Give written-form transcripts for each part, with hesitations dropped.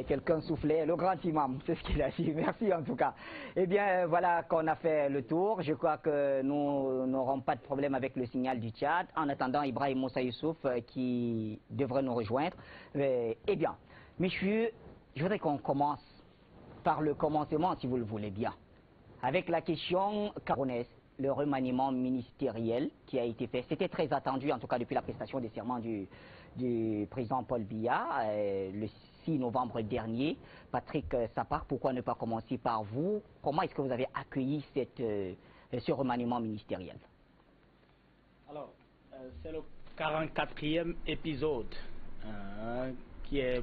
quelqu'un soufflait, le grand imam, c'est ce qu'il a dit. Merci en tout cas. Eh bien, voilà qu'on a fait le tour. Je crois que nous n'aurons pas de problème avec le signal du Tchad. En attendant, Ibrahim Moussa Youssouf qui devrait nous rejoindre. Eh bien, messieurs, je voudrais qu'on commence par le commencement, si vous le voulez bien, avec la question camerounaise, le remaniement ministériel qui a été fait. C'était très attendu, en tout cas depuis la prestation des serments du président Paul Biya, le 6 novembre dernier. Patrick Sapar, pourquoi ne pas commencer par vous? Comment est-ce que vous avez accueilli ce remaniement ministériel? Alors, c'est le 44e épisode qui est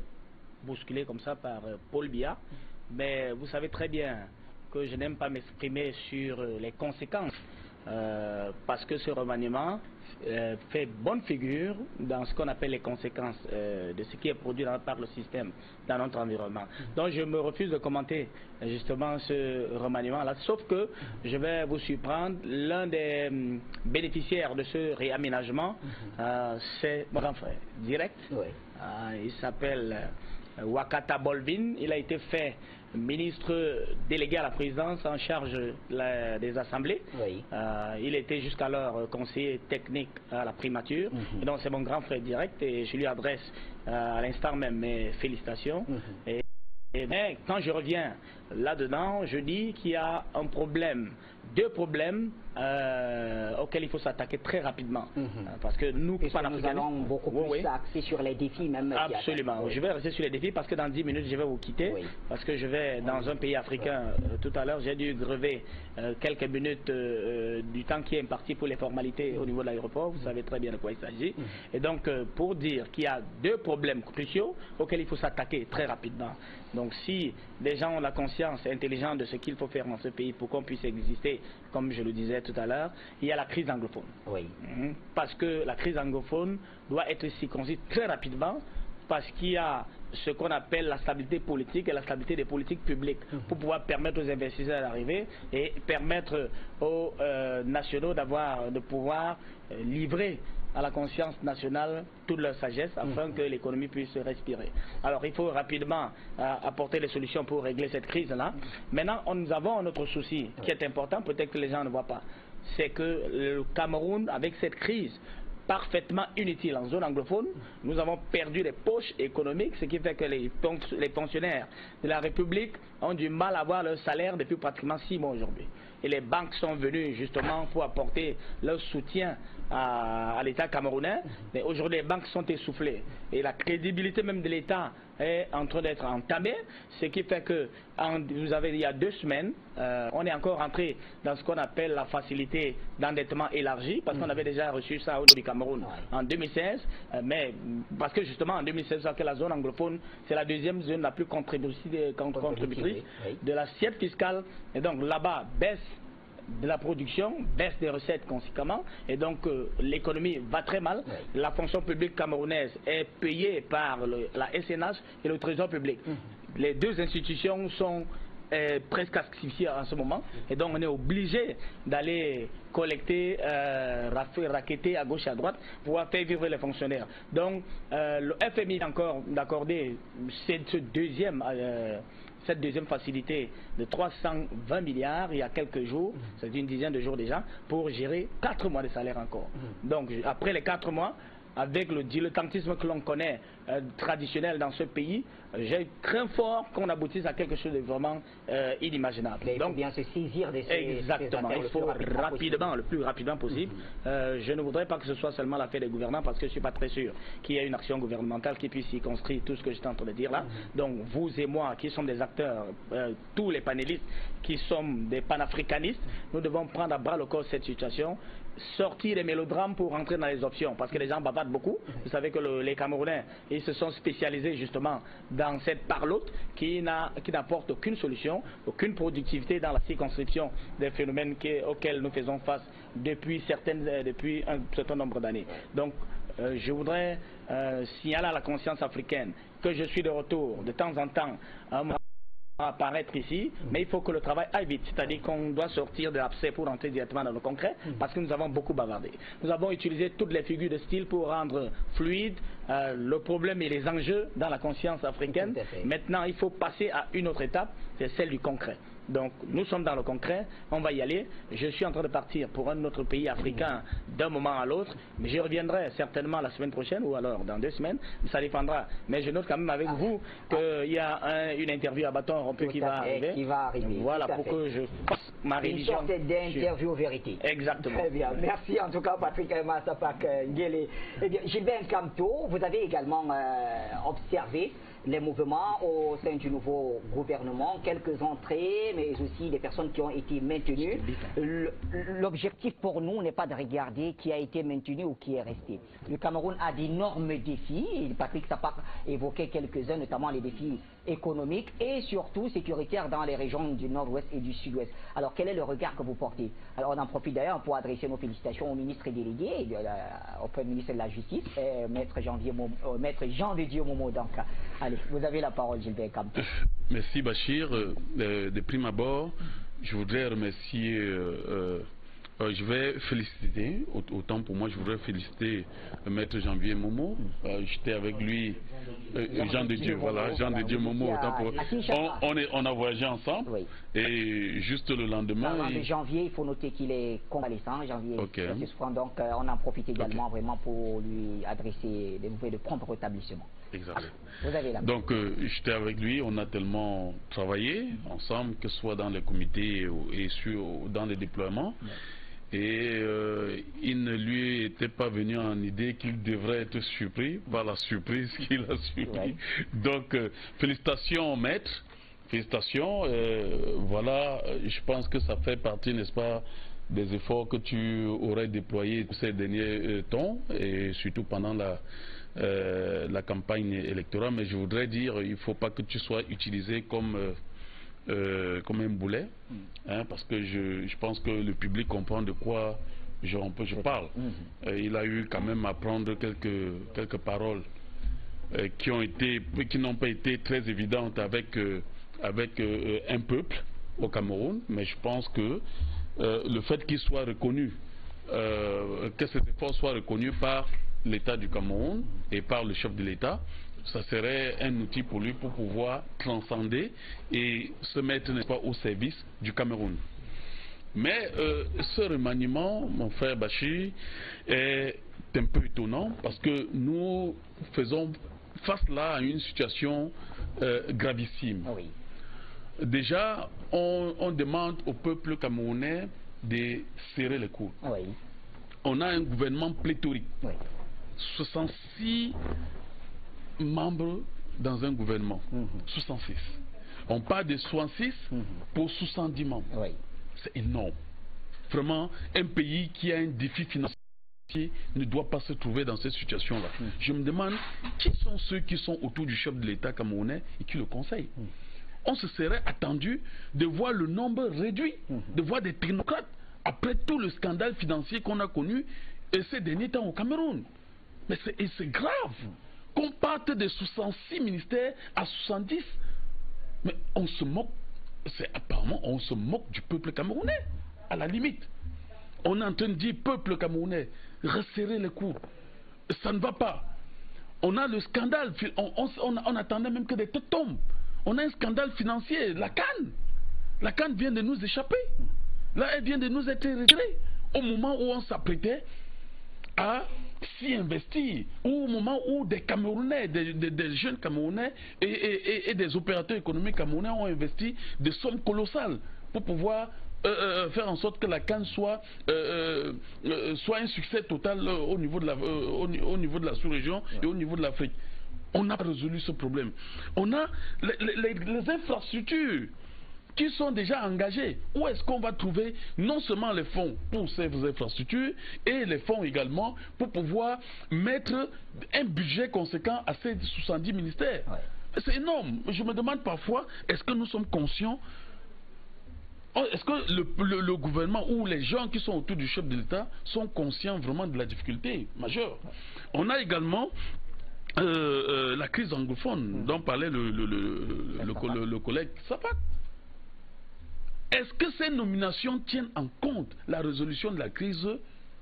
bousculé comme ça par Paul Biya. Mais vous savez très bien que je n'aime pas m'exprimer sur les conséquences parce que ce remaniement fait bonne figure dans ce qu'on appelle les conséquences de ce qui est produit par le système dans notre environnement. Donc je me refuse de commenter justement ce remaniement-là, sauf que je vais vous surprendre, l'un des bénéficiaires de ce réaménagement, c'est mon grand frère direct. Oui. Il s'appelle Wakata Bolvin. Il a été fait ministre délégué à la présidence en charge des assemblées. Oui. Il était jusqu'alors conseiller technique à la primature. Et donc c'est mon grand frère direct et je lui adresse à l'instant même mes félicitations. Mais quand je reviens là-dedans, je dis qu'il y a un problème, deux problèmes auxquels il faut s'attaquer très rapidement. Parce que nous allons beaucoup plus axer sur les défis même. Absolument. Je vais rester sur les défis parce que dans 10 minutes, je vais vous quitter. Oui. Parce que je vais dans un pays africain. Tout à l'heure, j'ai dû grever quelques minutes du temps qui est imparti pour les formalités au niveau de l'aéroport. Vous savez très bien de quoi il s'agit. Et donc, pour dire qu'il y a deux problèmes cruciaux auxquels il faut s'attaquer très rapidement. Donc si les gens ont la conscience intelligente de ce qu'il faut faire dans ce pays pour qu'on puisse exister, comme je le disais tout à l'heure, il y a la crise anglophone. Oui. Parce que la crise anglophone doit être circonscrite très rapidement parce qu'il y a ce qu'on appelle la stabilité politique et la stabilité des politiques publiques pour pouvoir permettre aux investisseurs d'arriver et permettre aux nationaux de pouvoir livrer à la conscience nationale toute leur sagesse afin que l'économie puisse respirer. Alors il faut rapidement apporter des solutions pour régler cette crise-là. Maintenant, nous avons un autre souci qui est important, peut-être que les gens ne voient pas. C'est que le Cameroun, avec cette crise parfaitement inutile en zone anglophone, nous avons perdu les poches économiques, ce qui fait que les fonctionnaires de la République ont du mal à avoir leur salaire depuis pratiquement 6 mois aujourd'hui. Et les banques sont venues justement pour apporter leur soutien à l'État camerounais. Mais aujourd'hui, les banques sont essoufflées. Et la crédibilité même de l'État est en train d'être entamée. Ce qui fait que, il y a 2 semaines, on est encore entré dans ce qu'on appelle la facilité d'endettement élargie, parce qu'on avait déjà reçu ça au niveau du Cameroun en 2016. Mais parce que justement, en 2016, la zone anglophone, c'est la deuxième zone la plus contributrice de l'assiette fiscale. Et donc là-bas, baisse de la production, baisse des recettes conséquemment, et donc l'économie va très mal. La fonction publique camerounaise est payée par la SNH et le Trésor public. Les deux institutions sont presque asphyxiées en ce moment, et donc on est obligé d'aller collecter, racketter à gauche et à droite pour pouvoir faire vivre les fonctionnaires. Donc le FMI a encore d'accorder cette deuxième facilité de 320 milliards il y a quelques jours, c'est une dizaine de jours déjà, pour gérer 4 mois de salaire encore. Donc après les 4 mois, avec le dilettantisme que l'on connaît traditionnel dans ce pays, j'ai craint fort qu'on aboutisse à quelque chose de vraiment inimaginable. Mais donc, il faut bien se saisir de ces exactement, il faut rapidement, le plus rapidement possible. Je ne voudrais pas que ce soit seulement l'affaire des gouvernants parce que je ne suis pas très sûr qu'il y ait une action gouvernementale qui puisse y construire tout ce que j'étais en train de dire là. Donc vous et moi qui sommes des acteurs, tous les panélistes qui sommes des panafricanistes, nous devons prendre à bras le corps cette situation, sortir des mélodrames pour rentrer dans les options parce que les gens bavardent beaucoup. Vous savez que les Camerounais, ils se sont spécialisés justement dans cette parlotte qui n'apporte aucune solution, aucune productivité dans la circonscription des phénomènes auxquels nous faisons face depuis un certain nombre d'années. Donc je voudrais signaler à la conscience africaine que je suis de retour de temps en temps apparaître ici, mais il faut que le travail aille vite, c'est-à-dire qu'on doit sortir de l'abcès pour entrer directement dans le concret, parce que nous avons beaucoup bavardé. Nous avons utilisé toutes les figures de style pour rendre fluide le problème et les enjeux dans la conscience africaine. Maintenant, il faut passer à une autre étape, c'est celle du concret. Donc nous sommes dans le concret, on va y aller. Je suis en train de partir pour un autre pays africain d'un moment à l'autre, mais je reviendrai certainement la semaine prochaine ou alors dans 2 semaines, ça dépendra. Mais je note quand même avec vous qu'il y a une interview à bâton rompu qui va arriver. Voilà, pour que je fasse ma révision. Une sorte d'interview vérité. Exactement. Très bien, merci en tout cas Patrick Massapak Nguélé. Eh bien, Gilbert Kamto, vous avez également observé les mouvements au sein du nouveau gouvernement, quelques entrées, mais aussi des personnes qui ont été maintenues. L'objectif pour nous n'est pas de regarder qui a été maintenu ou qui est resté. Le Cameroun a d'énormes défis, Patrick Sapak évoquait quelques-uns, notamment les défis économiques et surtout sécuritaires dans les régions du nord-ouest et du sud-ouest. Alors quel est le regard que vous portez? Alors on en profite d'ailleurs pour adresser nos félicitations au ministre délégué, au Premier ministre de la Justice, Maître Jean de Dieu Momo. Donc, allez, vous avez la parole, Gilbert Kamto. Merci Bachir. De prime abord, je voudrais remercier, je vais féliciter, autant pour moi je voudrais féliciter Maître Janvier Momo. J'étais avec lui, Jean de Dieu, voilà, Jean de Dieu Momo. On a voyagé ensemble, oui. Et juste le lendemain... De janvier, il faut noter qu'il est convalescent, janvier. Okay. Donc on en profite également vraiment pour lui adresser des nouvelles de prompt rétablissement. Exactement. Vous avez la Donc j'étais avec lui, on a tellement travaillé ensemble, que ce soit dans les comités et dans les déploiements. Oui. Et il ne lui était pas venu en idée qu'il devrait être surpris par la surprise qu'il a subie. Oui. Donc félicitations maître, félicitations. Voilà, je pense que ça fait partie, n'est-ce pas, des efforts que tu aurais déployés ces derniers temps, et surtout pendant la campagne électorale. Mais je voudrais dire, il ne faut pas que tu sois utilisé comme un boulet, hein, parce que je pense que le public comprend de quoi je parle. Il a eu quand même à prendre quelques paroles qui n'ont pas été très évidentes avec un peuple au Cameroun, mais je pense que le fait qu'il soit reconnu, que ces efforts soient reconnus par l'État du Cameroun et par le chef de l'État, ça serait un outil pour lui pour pouvoir transcender et se mettre, n'est-ce pas, au service du Cameroun. Mais ce remaniement, mon frère Bachir, est un peu étonnant parce que nous faisons face là à une situation gravissime. Oui. Déjà, on demande au peuple camerounais de serrer les coudes. Oui. On a un gouvernement pléthorique. Oui. 66 membres dans un gouvernement. 66. On parle de 66 pour 70 membres. Oui. C'est énorme. Vraiment, un pays qui a un défi financier ne doit pas se trouver dans cette situation-là. Je me demande qui sont ceux qui sont autour du chef de l'État camerounais et qui le conseillent. On se serait attendu de voir le nombre réduit, de voir des technocrates après tout le scandale financier qu'on a connu ces derniers temps au Cameroun. Mais c'est grave qu'on parte de 66 ministères à 70. Mais on se moque, apparemment on se moque du peuple camerounais, à la limite. On est en train de dire, peuple camerounais, resserrez les coudes. Ça ne va pas. On a le scandale, on attendait même que des têtes tombent. On a un scandale financier, la CAN. La CAN vient de nous échapper. Là, elle vient de nous être retirée. Au moment où on s'apprêtait à s'y investir, ou au moment où des Camerounais, des jeunes Camerounais et des opérateurs économiques camerounais ont investi des sommes colossales pour pouvoir faire en sorte que la CAN soit un succès total au niveau de la sous-région et au niveau de l'Afrique. On a résolu ce problème. On a les infrastructures qui sont déjà engagées. Où est-ce qu'on va trouver non seulement les fonds pour ces infrastructures et les fonds également pour pouvoir mettre un budget conséquent à ces 70 ministères? Ouais. C'est énorme. Je me demande parfois, est-ce que nous sommes conscients, est-ce que le gouvernement ou les gens qui sont autour du chef de l'État sont conscients vraiment de la difficulté majeure? On a également la crise anglophone dont parlait le collègue Sapak. Est-ce que ces nominations tiennent en compte la résolution de la crise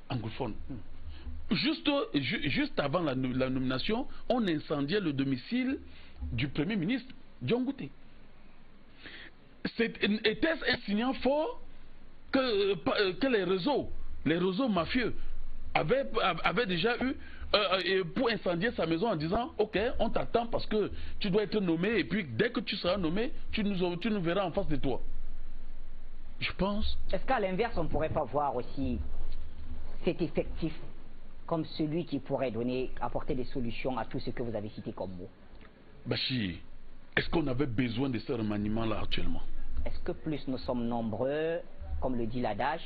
anglophone? Juste avant la nomination, on incendiait le domicile du Premier ministre, John Gouté. Était-ce un signal fort que les réseaux mafieux avaient déjà eu pour incendier sa maison en disant ok, on t'attend parce que tu dois être nommé et puis dès que tu seras nommé, tu nous verras en face de toi. Je pense. Est-ce qu'à l'inverse, on ne pourrait pas voir aussi cet effectif comme celui qui pourrait apporter des solutions à tout ce que vous avez cité comme mot? Bachir, est-ce qu'on avait besoin de ce remaniement-là actuellement? Est-ce que plus nous sommes nombreux, comme le dit l'adage,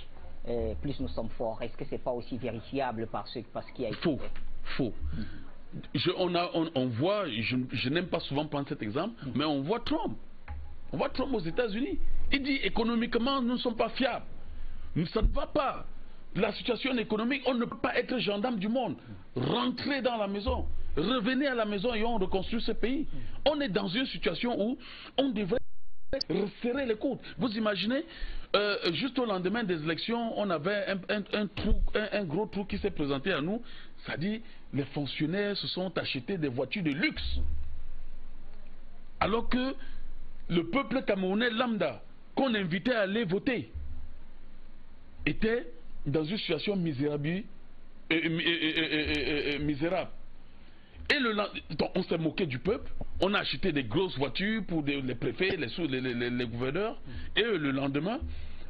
plus nous sommes forts? Est-ce que ce n'est pas aussi vérifiable par ce qui a été fait? Faux. On voit, je n'aime pas souvent prendre cet exemple, mais on voit Trump. On voit Trump aux États-Unis. Il dit économiquement, nous ne sommes pas fiables. Ça ne va pas. La situation économique, on ne peut pas être gendarme du monde. Rentrer dans la maison, revenez à la maison et on reconstruit ce pays. On est dans une situation où on devrait resserrer les coudes. Vous imaginez, juste au lendemain des élections, on avait un gros trou qui s'est présenté à nous. Ça dit, les fonctionnaires se sont achetés des voitures de luxe. Alors que le peuple camerounais lambda, qu'on invitait à aller voter, était dans une situation misérable. Donc on s'est moqué du peuple, on a acheté des grosses voitures pour les préfets, les gouverneurs, et le lendemain,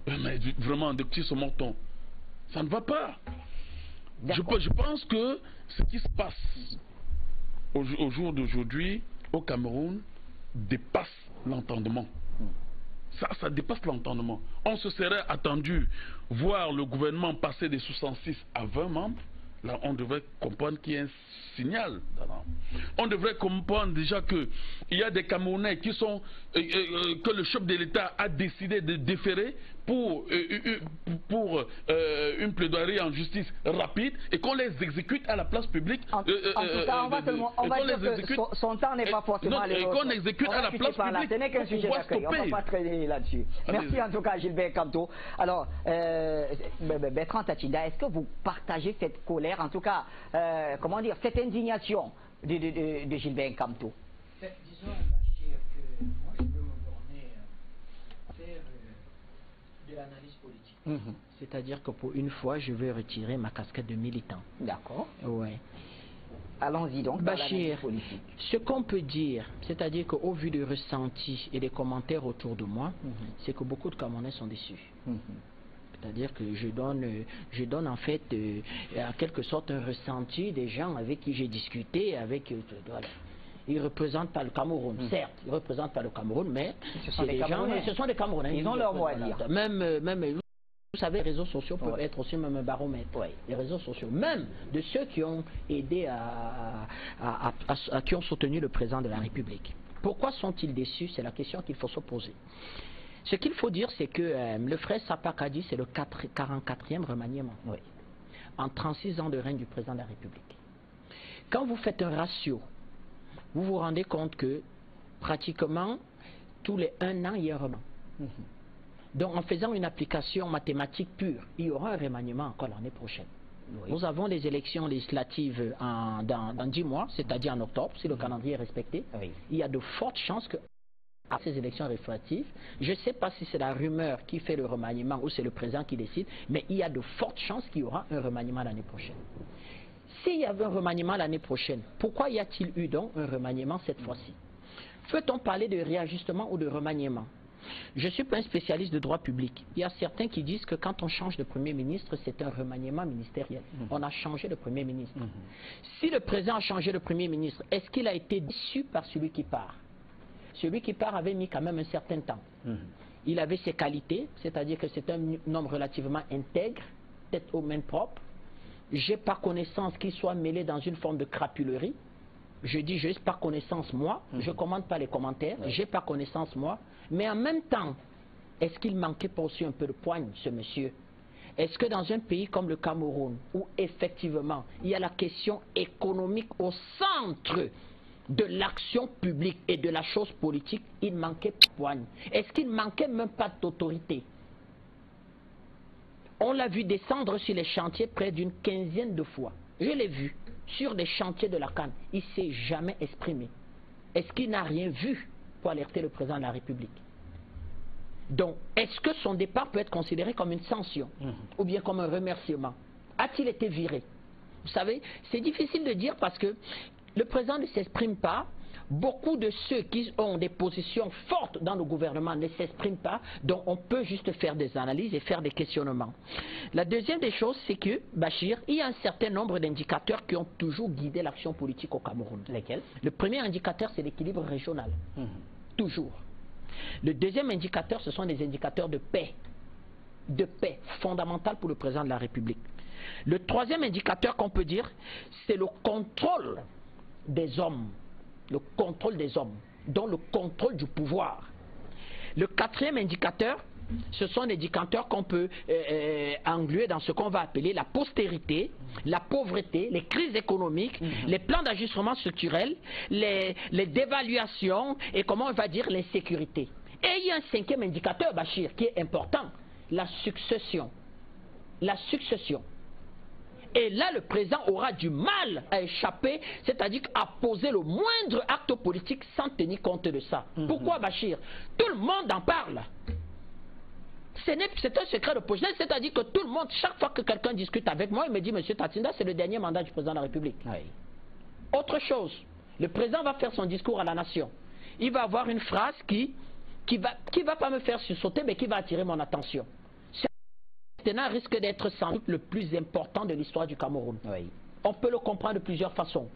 mais vraiment, de petits se mortons. Ça ne va pas. Je pense que ce qui se passe au jour d'aujourd'hui au Cameroun dépasse l'entendement. Ça dépasse l'entendement. On se serait attendu voir le gouvernement passer de 66 à 20 membres. Là, on devrait comprendre qu'il y a un signal. On devrait comprendre déjà qu'il y a des Camerounais qui sont que le chef de l'État a décidé de déférer pour une plaidoirie en justice rapide et qu'on les exécute à la place publique. En tout cas, on va dire que son temps n'est pas forcément et qu'on exécute à la place publique. Ce n'est qu'un sujet d'accueil, on ne va pas traîner là-dessus. Merci en tout cas Gilbert Kamto. Alors, Bertrand Tachinda, est-ce que vous partagez cette colère, en tout cas, comment dire, cette indignation de Gilbert Kamto? Disons, Bachir, que moi je peux me borner à faire de l'analyse politique. C'est-à-dire que pour une fois, je vais retirer ma casquette de militant. D'accord. Ouais. Allons-y donc. Bachir, ce qu'on peut dire, c'est-à-dire qu'au vu des ressentis et des commentaires autour de moi, c'est que beaucoup de Camerounais sont déçus. C'est-à-dire que je donne en fait en quelque sorte un ressenti des gens avec qui j'ai discuté, voilà. Ils ne représentent pas le Cameroun, certes, ils ne représentent pas le Cameroun, mais ce sont des Camerounais. Ils ont leur mot à dire. Même vous savez, les réseaux sociaux peuvent être aussi même un baromètre. Les réseaux sociaux, même de ceux qui ont aidé qui ont soutenu le président de la République. Pourquoi sont-ils déçus? C'est la question qu'il faut se poser. Ce qu'il faut dire, c'est que le frère Sapak a dit c'est le 44e remaniement. En 36 ans de règne du président de la République. Quand vous faites un ratio, vous vous rendez compte que pratiquement tous les 1 an, il y a un remaniement. Donc en faisant une application mathématique pure, il y aura un remaniement encore l'année prochaine. Nous avons des élections législatives dans 10 mois, c'est-à-dire en octobre, si le calendrier est respecté. Il y a de fortes chances que à ces élections réfractives, je ne sais pas si c'est la rumeur qui fait le remaniement ou c'est le président qui décide, mais il y a de fortes chances qu'il y aura un remaniement l'année prochaine. S'il y avait un remaniement l'année prochaine, pourquoi y a-t-il eu donc un remaniement cette fois-ci? Peut-on parler de réajustement ou de remaniement? Je ne suis pas un spécialiste de droit public. Il y a certains qui disent que quand on change de Premier ministre, c'est un remaniement ministériel. On a changé de Premier ministre. Si le président a changé de Premier ministre, est-ce qu'il a été déçu par celui qui part? Celui qui part avait mis quand même un certain temps. Il avait ses qualités, c'est-à-dire que c'est un homme relativement intègre, tête aux mains propres. J'ai pas connaissance qu'il soit mêlé dans une forme de crapulerie. Je dis juste par connaissance moi, je ne commande pas les commentaires, j'ai pas connaissance moi. Mais en même temps, est-ce qu'il manquait pas aussi un peu de poigne, ce monsieur? est-ce que dans un pays comme le Cameroun, où effectivement il y a la question économique au centre de l'action publique et de la chose politique, il manquait poigne? Est-ce qu'il manquait même pas d'autorité? On l'a vu descendre sur les chantiers près d'une 15aine de fois. Je l'ai vu sur des chantiers de la CAN. Il ne s'est jamais exprimé. Est-ce qu'il n'a rien vu pour alerter le président de la République? Donc, est-ce que son départ peut être considéré comme une sanction ou bien comme un remerciement? A-t-il été viré? Vous savez, c'est difficile de dire parce que le président ne s'exprime pas. Beaucoup de ceux qui ont des positions fortes dans le gouvernement ne s'expriment pas, donc on peut juste faire des analyses et faire des questionnements. La deuxième des choses, c'est que, Bachir, il y a un certain nombre d'indicateurs qui ont toujours guidé l'action politique au Cameroun. Lesquels? Le premier indicateur, c'est l'équilibre régional. Toujours. Le deuxième indicateur, ce sont des indicateurs de paix fondamentale pour le président de la République. Le troisième indicateur qu'on peut dire, c'est le contrôle des hommes. Le contrôle des hommes, dont le contrôle du pouvoir. Le quatrième indicateur, ce sont des indicateurs qu'on peut engluer dans ce qu'on va appeler la postérité, la pauvreté, les crises économiques, les plans d'ajustement structurel, les dévaluations et comment on va dire l'insécurité. Et il y a un cinquième indicateur, Bachir, qui est important, la succession. La succession. Et là, le président aura du mal à échapper, c'est-à-dire à poser le moindre acte politique sans tenir compte de ça. Pourquoi, Bachir? Tout le monde en parle. C'est un secret de poche, c'est-à-dire que tout le monde, chaque fois que quelqu'un discute avec moi, il me dit, Monsieur Tatinda, c'est le dernier mandat du président de la République. Oui. Autre chose, le président va faire son discours à la nation. Il va avoir une phrase qui va pas me faire sursauter, mais qui va attirer mon attention. Risque d'être sans doute le plus important de l'histoire du Cameroun. Oui. On peut le comprendre de plusieurs façons.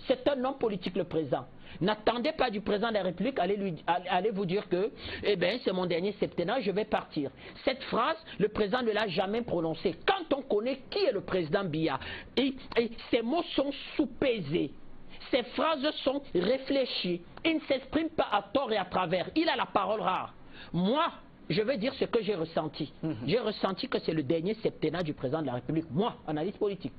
C'est un homme politique, le président. N'attendez pas du président de la République, allez vous dire que eh ben, c'est mon dernier septennat, je vais partir. Cette phrase, le président ne l'a jamais prononcée. Quand on connaît qui est le président Biya, et ces mots sont sous-pesés. Ces phrases sont réfléchies. Il ne s'exprime pas à tort et à travers. Il a la parole rare. Moi, je vais dire ce que j'ai ressenti. J'ai ressenti que c'est le dernier septennat du président de la République. Moi, analyste politique.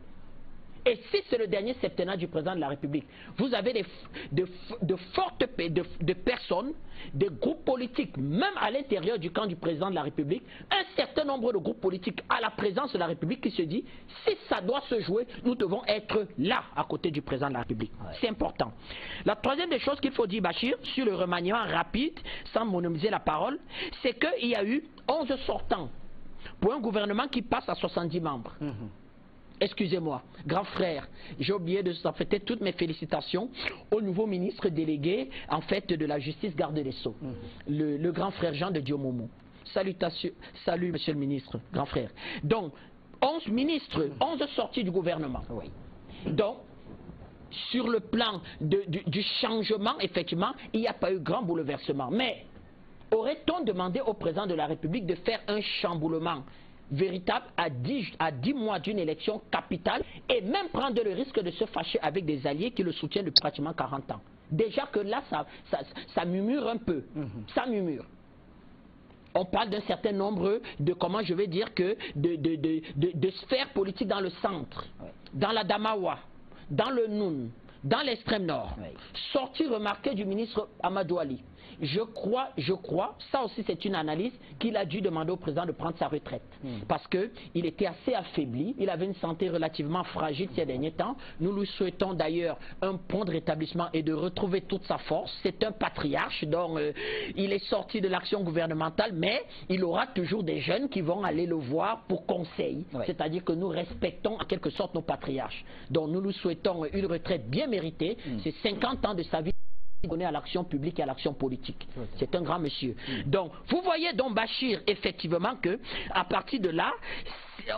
Et si c'est le dernier septennat du président de la République, vous avez de personnes, des groupes politiques, même à l'intérieur du camp du président de la République, un certain nombre de groupes politiques à la présence de la République qui se dit, si ça doit se jouer, nous devons être là, à côté du président de la République. Ouais. C'est important. La troisième des choses qu'il faut dire, Bachir, sur le remaniement rapide, sans monomiser la parole, c'est qu'il y a eu 11 sortants pour un gouvernement qui passe à 70 membres. Excusez-moi, grand frère, j'ai oublié de souhaiter toutes mes félicitations au nouveau ministre délégué, en fait, de la justice garde des Sceaux, le grand frère Jean de Diomomo. Salutations, salut monsieur le ministre, grand frère. Donc, 11 ministres, 11 sorties du gouvernement. Oui. Donc, sur le plan du changement, effectivement, il n'y a pas eu grand bouleversement. Mais, aurait-on demandé au président de la République de faire un chamboulement véritable à 10 mois d'une élection capitale et même prendre le risque de se fâcher avec des alliés qui le soutiennent depuis pratiquement 40 ans. Déjà que là, ça murmure un peu. Ça murmure. On parle d'un certain nombre de, comment je vais dire, que de sphères politiques dans le centre, dans la Damawa, dans le Noun, dans l'extrême nord. Sortie remarquée du ministre Amadou Ali. Je crois, ça aussi c'est une analyse, qu'il a dû demander au président de prendre sa retraite. Parce qu'il était assez affaibli, il avait une santé relativement fragile ces derniers temps. Nous lui souhaitons d'ailleurs un prompt rétablissement et de retrouver toute sa force. C'est un patriarche, donc il est sorti de l'action gouvernementale, mais il aura toujours des jeunes qui vont aller le voir pour conseil. C'est-à-dire que nous respectons en quelque sorte nos patriarches. Donc nous lui souhaitons une retraite bien méritée. C'est 50 ans de sa vie donné à l'action publique et à l'action politique. C'est un grand monsieur. Donc, vous voyez donc Bachir, effectivement, que à partir de là,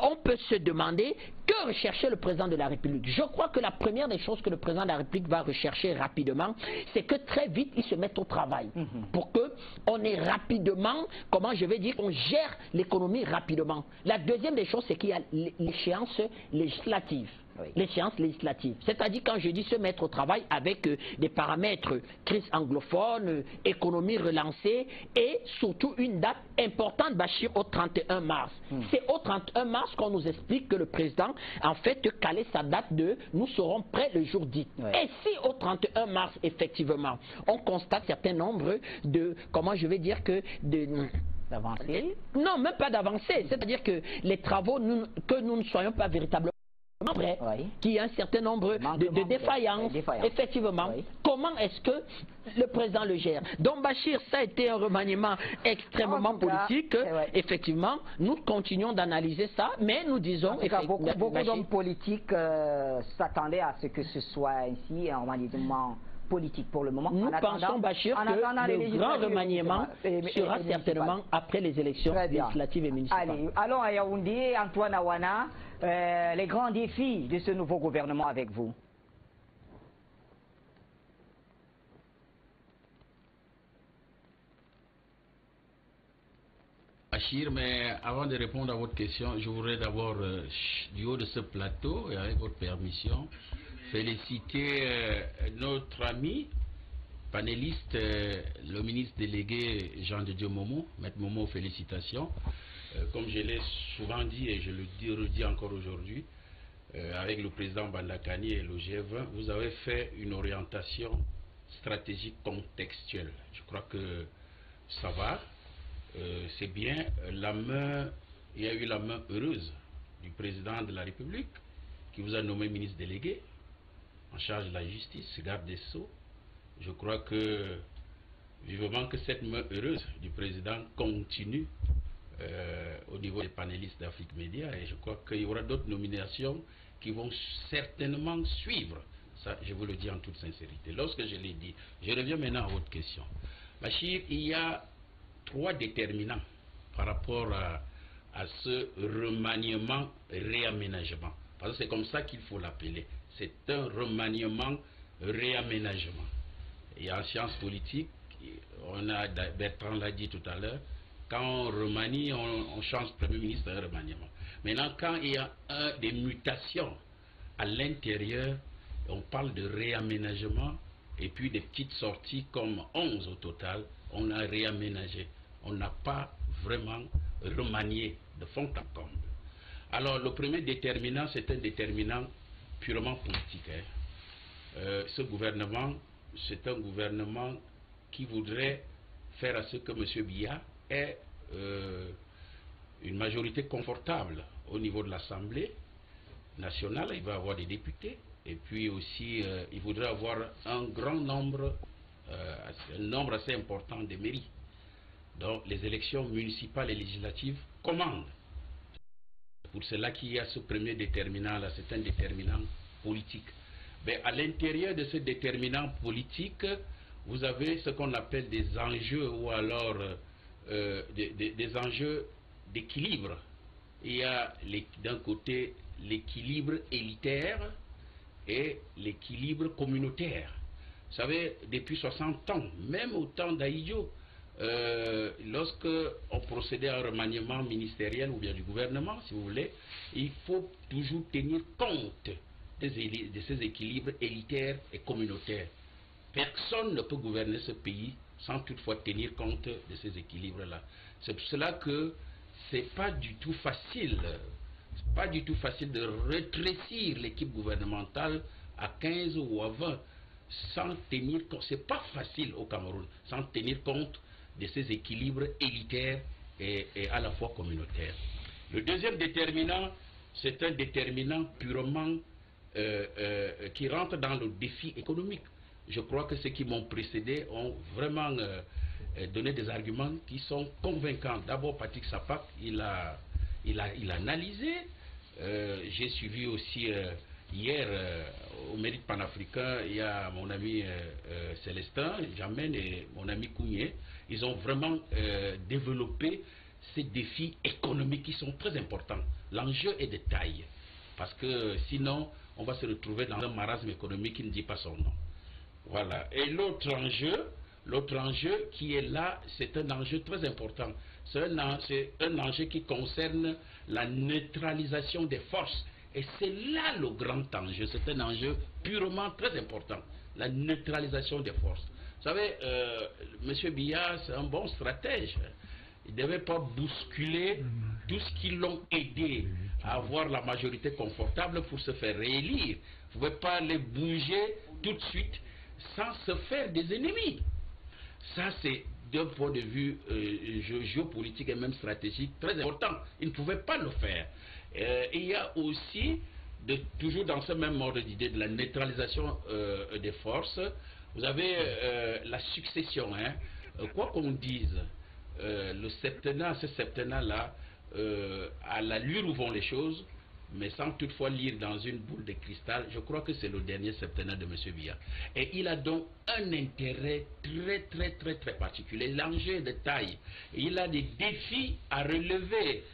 on peut se demander que rechercher le président de la République. Je crois que la première des choses que le président de la République va rechercher rapidement, c'est que très vite, il se mette au travail. Pour que on ait rapidement, comment je vais dire, on gère l'économie rapidement. La deuxième des choses, c'est qu'il y a l'échéance législative. l'échéance législative. C'est-à-dire quand je dis se mettre au travail avec des paramètres crise anglophone, économie relancée et surtout une date importante, Bachir, au 31 mars. C'est au 31 mars qu'on nous explique que le président, en fait, calait sa date de nous serons prêts le jour dit. Et si au 31 mars, effectivement, on constate un certain nombre de, comment je vais dire que, d'avancée? Non, même pas d'avancée. C'est-à-dire que les travaux, que nous ne soyons pas véritablement prêts, qu'il y a un certain nombre de défaillances, effectivement. Comment est-ce que le président le gère? Donc Bachir, ça a été un remaniement extrêmement politique. Effectivement, nous continuons d'analyser ça, mais nous disons... Beaucoup d'hommes politiques s'attendaient à ce que ce soit ainsi un remaniement politique pour le moment. Nous pensons, Bachir, que le grand remaniement sera certainement après les élections législatives et municipales. Allez, allons à Yaoundé, Antoine Awana, les grands défis de ce nouveau gouvernement avec vous. Bachir, mais avant de répondre à votre question, je voudrais d'abord, du haut de ce plateau, et avec votre permission, féliciter notre ami, panéliste, le ministre délégué Jean de Dieu Momo. Maître Momo, félicitations. Comme je l'ai souvent dit et je le redis encore aujourd'hui, avec le président Bandakani et le G20, vous avez fait une orientation stratégique contextuelle. Je crois que ça va. C'est bien. Il y a eu la main heureuse du président de la République qui vous a nommé ministre délégué en charge de la justice, garde des Sceaux. Je crois que vivement que cette main heureuse du président continue au niveau des panélistes d'Afrique Média, et je crois qu'il y aura d'autres nominations qui vont certainement suivre. Ça, je vous le dis en toute sincérité. Lorsque je l'ai dit, je reviens maintenant à votre question. Bachir, il y a 3 déterminants par rapport à ce remaniement-réaménagement. Parce que c'est comme ça qu'il faut l'appeler. C'est un remaniement-réaménagement. Et en sciences politiques, Bertrand l'a dit tout à l'heure, quand on remanie, on change Premier ministre un remaniement. Maintenant, quand il y a des mutations à l'intérieur, on parle de réaménagement et puis des petites sorties comme 11 au total, on a réaménagé. On n'a pas vraiment remanié de fond en comble. Alors, le premier déterminant, c'est un déterminant purement politique. Ce gouvernement, c'est un gouvernement qui voudrait faire à ce que M. Biya ait une majorité confortable au niveau de l'Assemblée nationale. Il va avoir des députés. Et puis aussi, il voudrait avoir un grand nombre, un nombre assez important de mairies. Donc, les élections municipales et législatives commandent. Pour cela qu'il y a ce premier déterminant-là, c'est un déterminant politique. Mais à l'intérieur de ce déterminant politique, vous avez ce qu'on appelle des enjeux ou alors des enjeux d'équilibre. Il y a d'un côté l'équilibre élitaire et l'équilibre communautaire. Vous savez, depuis 60 ans, même au temps d'Aïdjo, lorsque on procédait à un remaniement ministériel ou bien du gouvernement, si vous voulez, il faut toujours tenir compte de ces équilibres élitaires et communautaires. Personne ne peut gouverner ce pays sans toutefois tenir compte de ces équilibres-là. C'est pour cela que c'est pas du tout facile. C'est pas du tout facile de rétrécir l'équipe gouvernementale à 15 ou à 20 sans tenir compte. C'est pas facile au Cameroun sans tenir compte de ces équilibres élitaires et à la fois communautaires. Le deuxième déterminant, c'est un déterminant purement qui rentre dans le défi économique. Je crois que ceux qui m'ont précédé ont vraiment donné des arguments qui sont convaincants. D'abord, Patrick Sapak, il a analysé. J'ai suivi aussi hier au Mérite panafricain, il y a mon ami Célestin, Jamen et mon ami Kounié. Ils ont vraiment développé ces défis économiques qui sont très importants. L'enjeu est de taille, parce que sinon, on va se retrouver dans un marasme économique qui ne dit pas son nom. Voilà. Et l'autre enjeu qui est là, c'est un enjeu très important. C'est un enjeu qui concerne la neutralisation des forces Et c'est là le grand enjeu, c'est un enjeu purement très important, la neutralisation des forces. Vous savez, M. Biya, c'est un bon stratège. Il ne devait pas bousculer tout ce qui l'ont aidé à avoir la majorité confortable pour se faire réélire. Vous ne pouvez pas les bouger tout de suite sans se faire des ennemis. Ça, c'est d'un point de vue géopolitique et même stratégique très important. Il ne pouvait pas le faire. Il y a aussi, toujours dans ce même ordre d'idée de la neutralisation des forces, vous avez la succession. Hein. Quoi qu'on dise, le septennat, ce septennat-là, à l'allure où vont les choses, mais sans toutefois lire dans une boule de cristal, je crois que c'est le dernier septennat de M. Biya. Et il a donc un intérêt très particulier. L'enjeu est de taille. Et il a des défis à relever.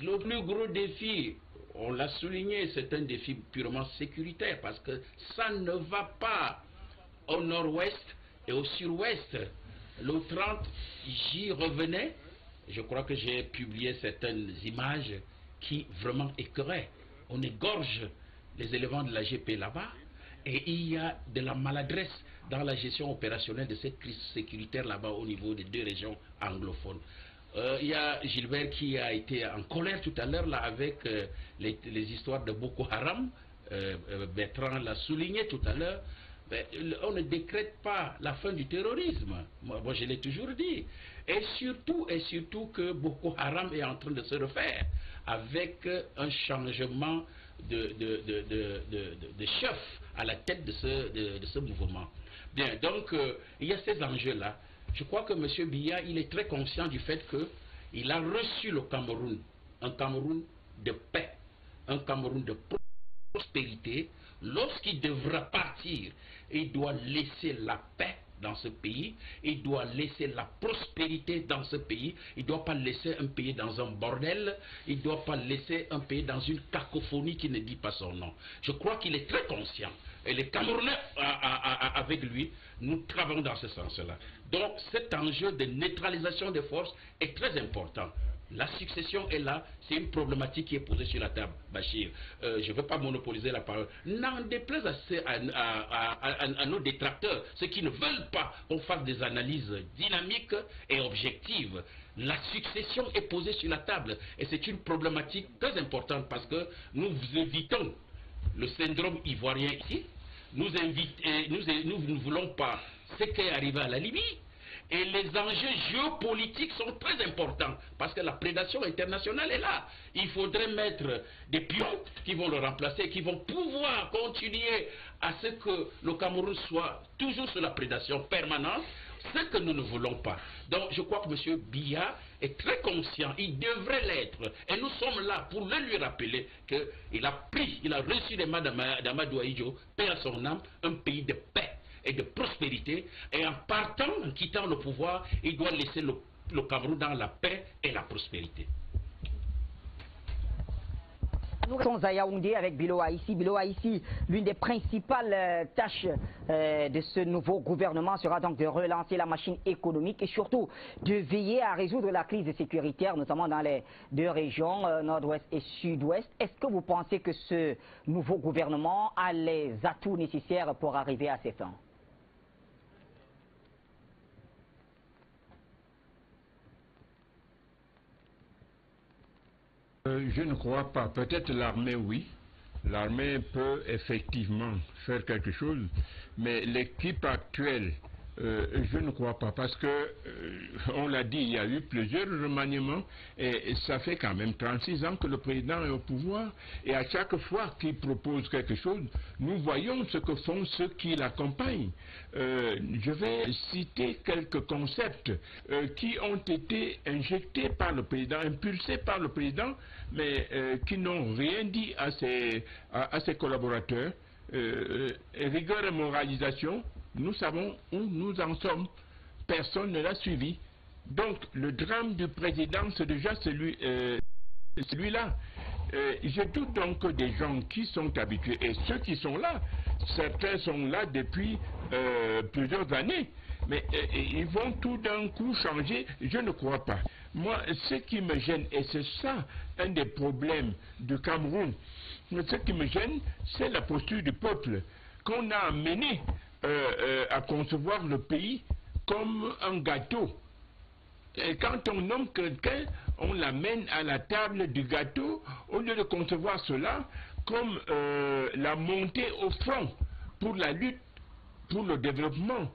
Le plus gros défi, on l'a souligné, c'est un défi purement sécuritaire, parce que ça ne va pas au nord-ouest et au sud-ouest. Le 30, j'y revenais. Je crois que j'ai publié certaines images qui vraiment écœuraient. On égorge les éléments de la GP là-bas, et il y a de la maladresse dans la gestion opérationnelle de cette crise sécuritaire là-bas au niveau des deux régions anglophones. Il y a Gilbert qui a été en colère tout à l'heure là avec les histoires de Boko Haram. Bertrand l'a souligné tout à l'heure. On ne décrète pas la fin du terrorisme. Moi je l'ai toujours dit. Et surtout que Boko Haram est en train de se refaire avec un changement de chef à la tête de ce mouvement. Bien, donc il y a ces enjeux-là. Je crois que M. Biya, il est très conscient du fait qu'il a reçu le Cameroun, un Cameroun de paix, un Cameroun de prospérité. Lorsqu'il devra partir, il doit laisser la paix dans ce pays, il doit laisser la prospérité dans ce pays, il ne doit pas laisser un pays dans un bordel, il ne doit pas laisser un pays dans une cacophonie qui ne dit pas son nom. Je crois qu'il est très conscient. Et les Camerounais avec lui, nous travaillons dans ce sens-là. Donc cet enjeu de neutralisation des forces est très important. La succession est là, c'est une problématique qui est posée sur la table, Bachir. Je ne veux pas monopoliser la parole. N'en déplaise à nos détracteurs, ceux qui ne veulent pas qu'on fasse des analyses dynamiques et objectives. La succession est posée sur la table et c'est une problématique très importante parce que nous évitons le syndrome ivoirien ici. Nous ne voulons pas ce qui est arrivé à la Libye. Et les enjeux géopolitiques sont très importants parce que la prédation internationale est là. Il faudrait mettre des pions qui vont le remplacer, qui vont pouvoir continuer à ce que le Cameroun soit toujours sous la prédation permanente, ce que nous ne voulons pas. Donc je crois que M. Biya est très conscient, il devrait l'être. Et nous sommes là pour le lui rappeler qu'il a reçu des mains d'Amadou Ahidjo, paix à son âme, un pays de paix et de prospérité, et en partant, en quittant le pouvoir, il doit laisser le Cameroun dans la paix et la prospérité. Nous sommes à Yaoundé avec Bilo Aïssi. Bilo Aïssi, l'une des principales tâches de ce nouveau gouvernement sera donc de relancer la machine économique et surtout de veiller à résoudre la crise sécuritaire, notamment dans les deux régions, nord-ouest et sud-ouest. Est-ce que vous pensez que ce nouveau gouvernement a les atouts nécessaires pour arriver à ses fins? Je ne crois pas. Peut-être l'armée, oui. L'armée peut effectivement faire quelque chose, mais l'équipe actuelle, je ne crois pas, parce que, on l'a dit, il y a eu plusieurs remaniements, et ça fait quand même 36 ans que le président est au pouvoir, et à chaque fois qu'il propose quelque chose, nous voyons ce que font ceux qui l'accompagnent. Je vais citer quelques concepts qui ont été injectés par le président, impulsés par le président, mais qui n'ont rien dit à ses collaborateurs. Rigueur et moralisation, nous savons où nous en sommes. Personne ne l'a suivi. Donc le drame du président, c'est déjà celui-là. Je doute donc que des gens qui sont habitués, et ceux qui sont là, certains sont là depuis plusieurs années, Mais ils vont tout d'un coup changer? Je ne crois pas. Moi, ce qui me gêne, et c'est ça un des problèmes du Cameroun, ce qui me gêne, c'est la posture du peuple qu'on a amené à concevoir le pays comme un gâteau. Et quand on nomme quelqu'un, on l'amène à la table du gâteau, au lieu de concevoir cela comme la montée au front pour la lutte, pour le développement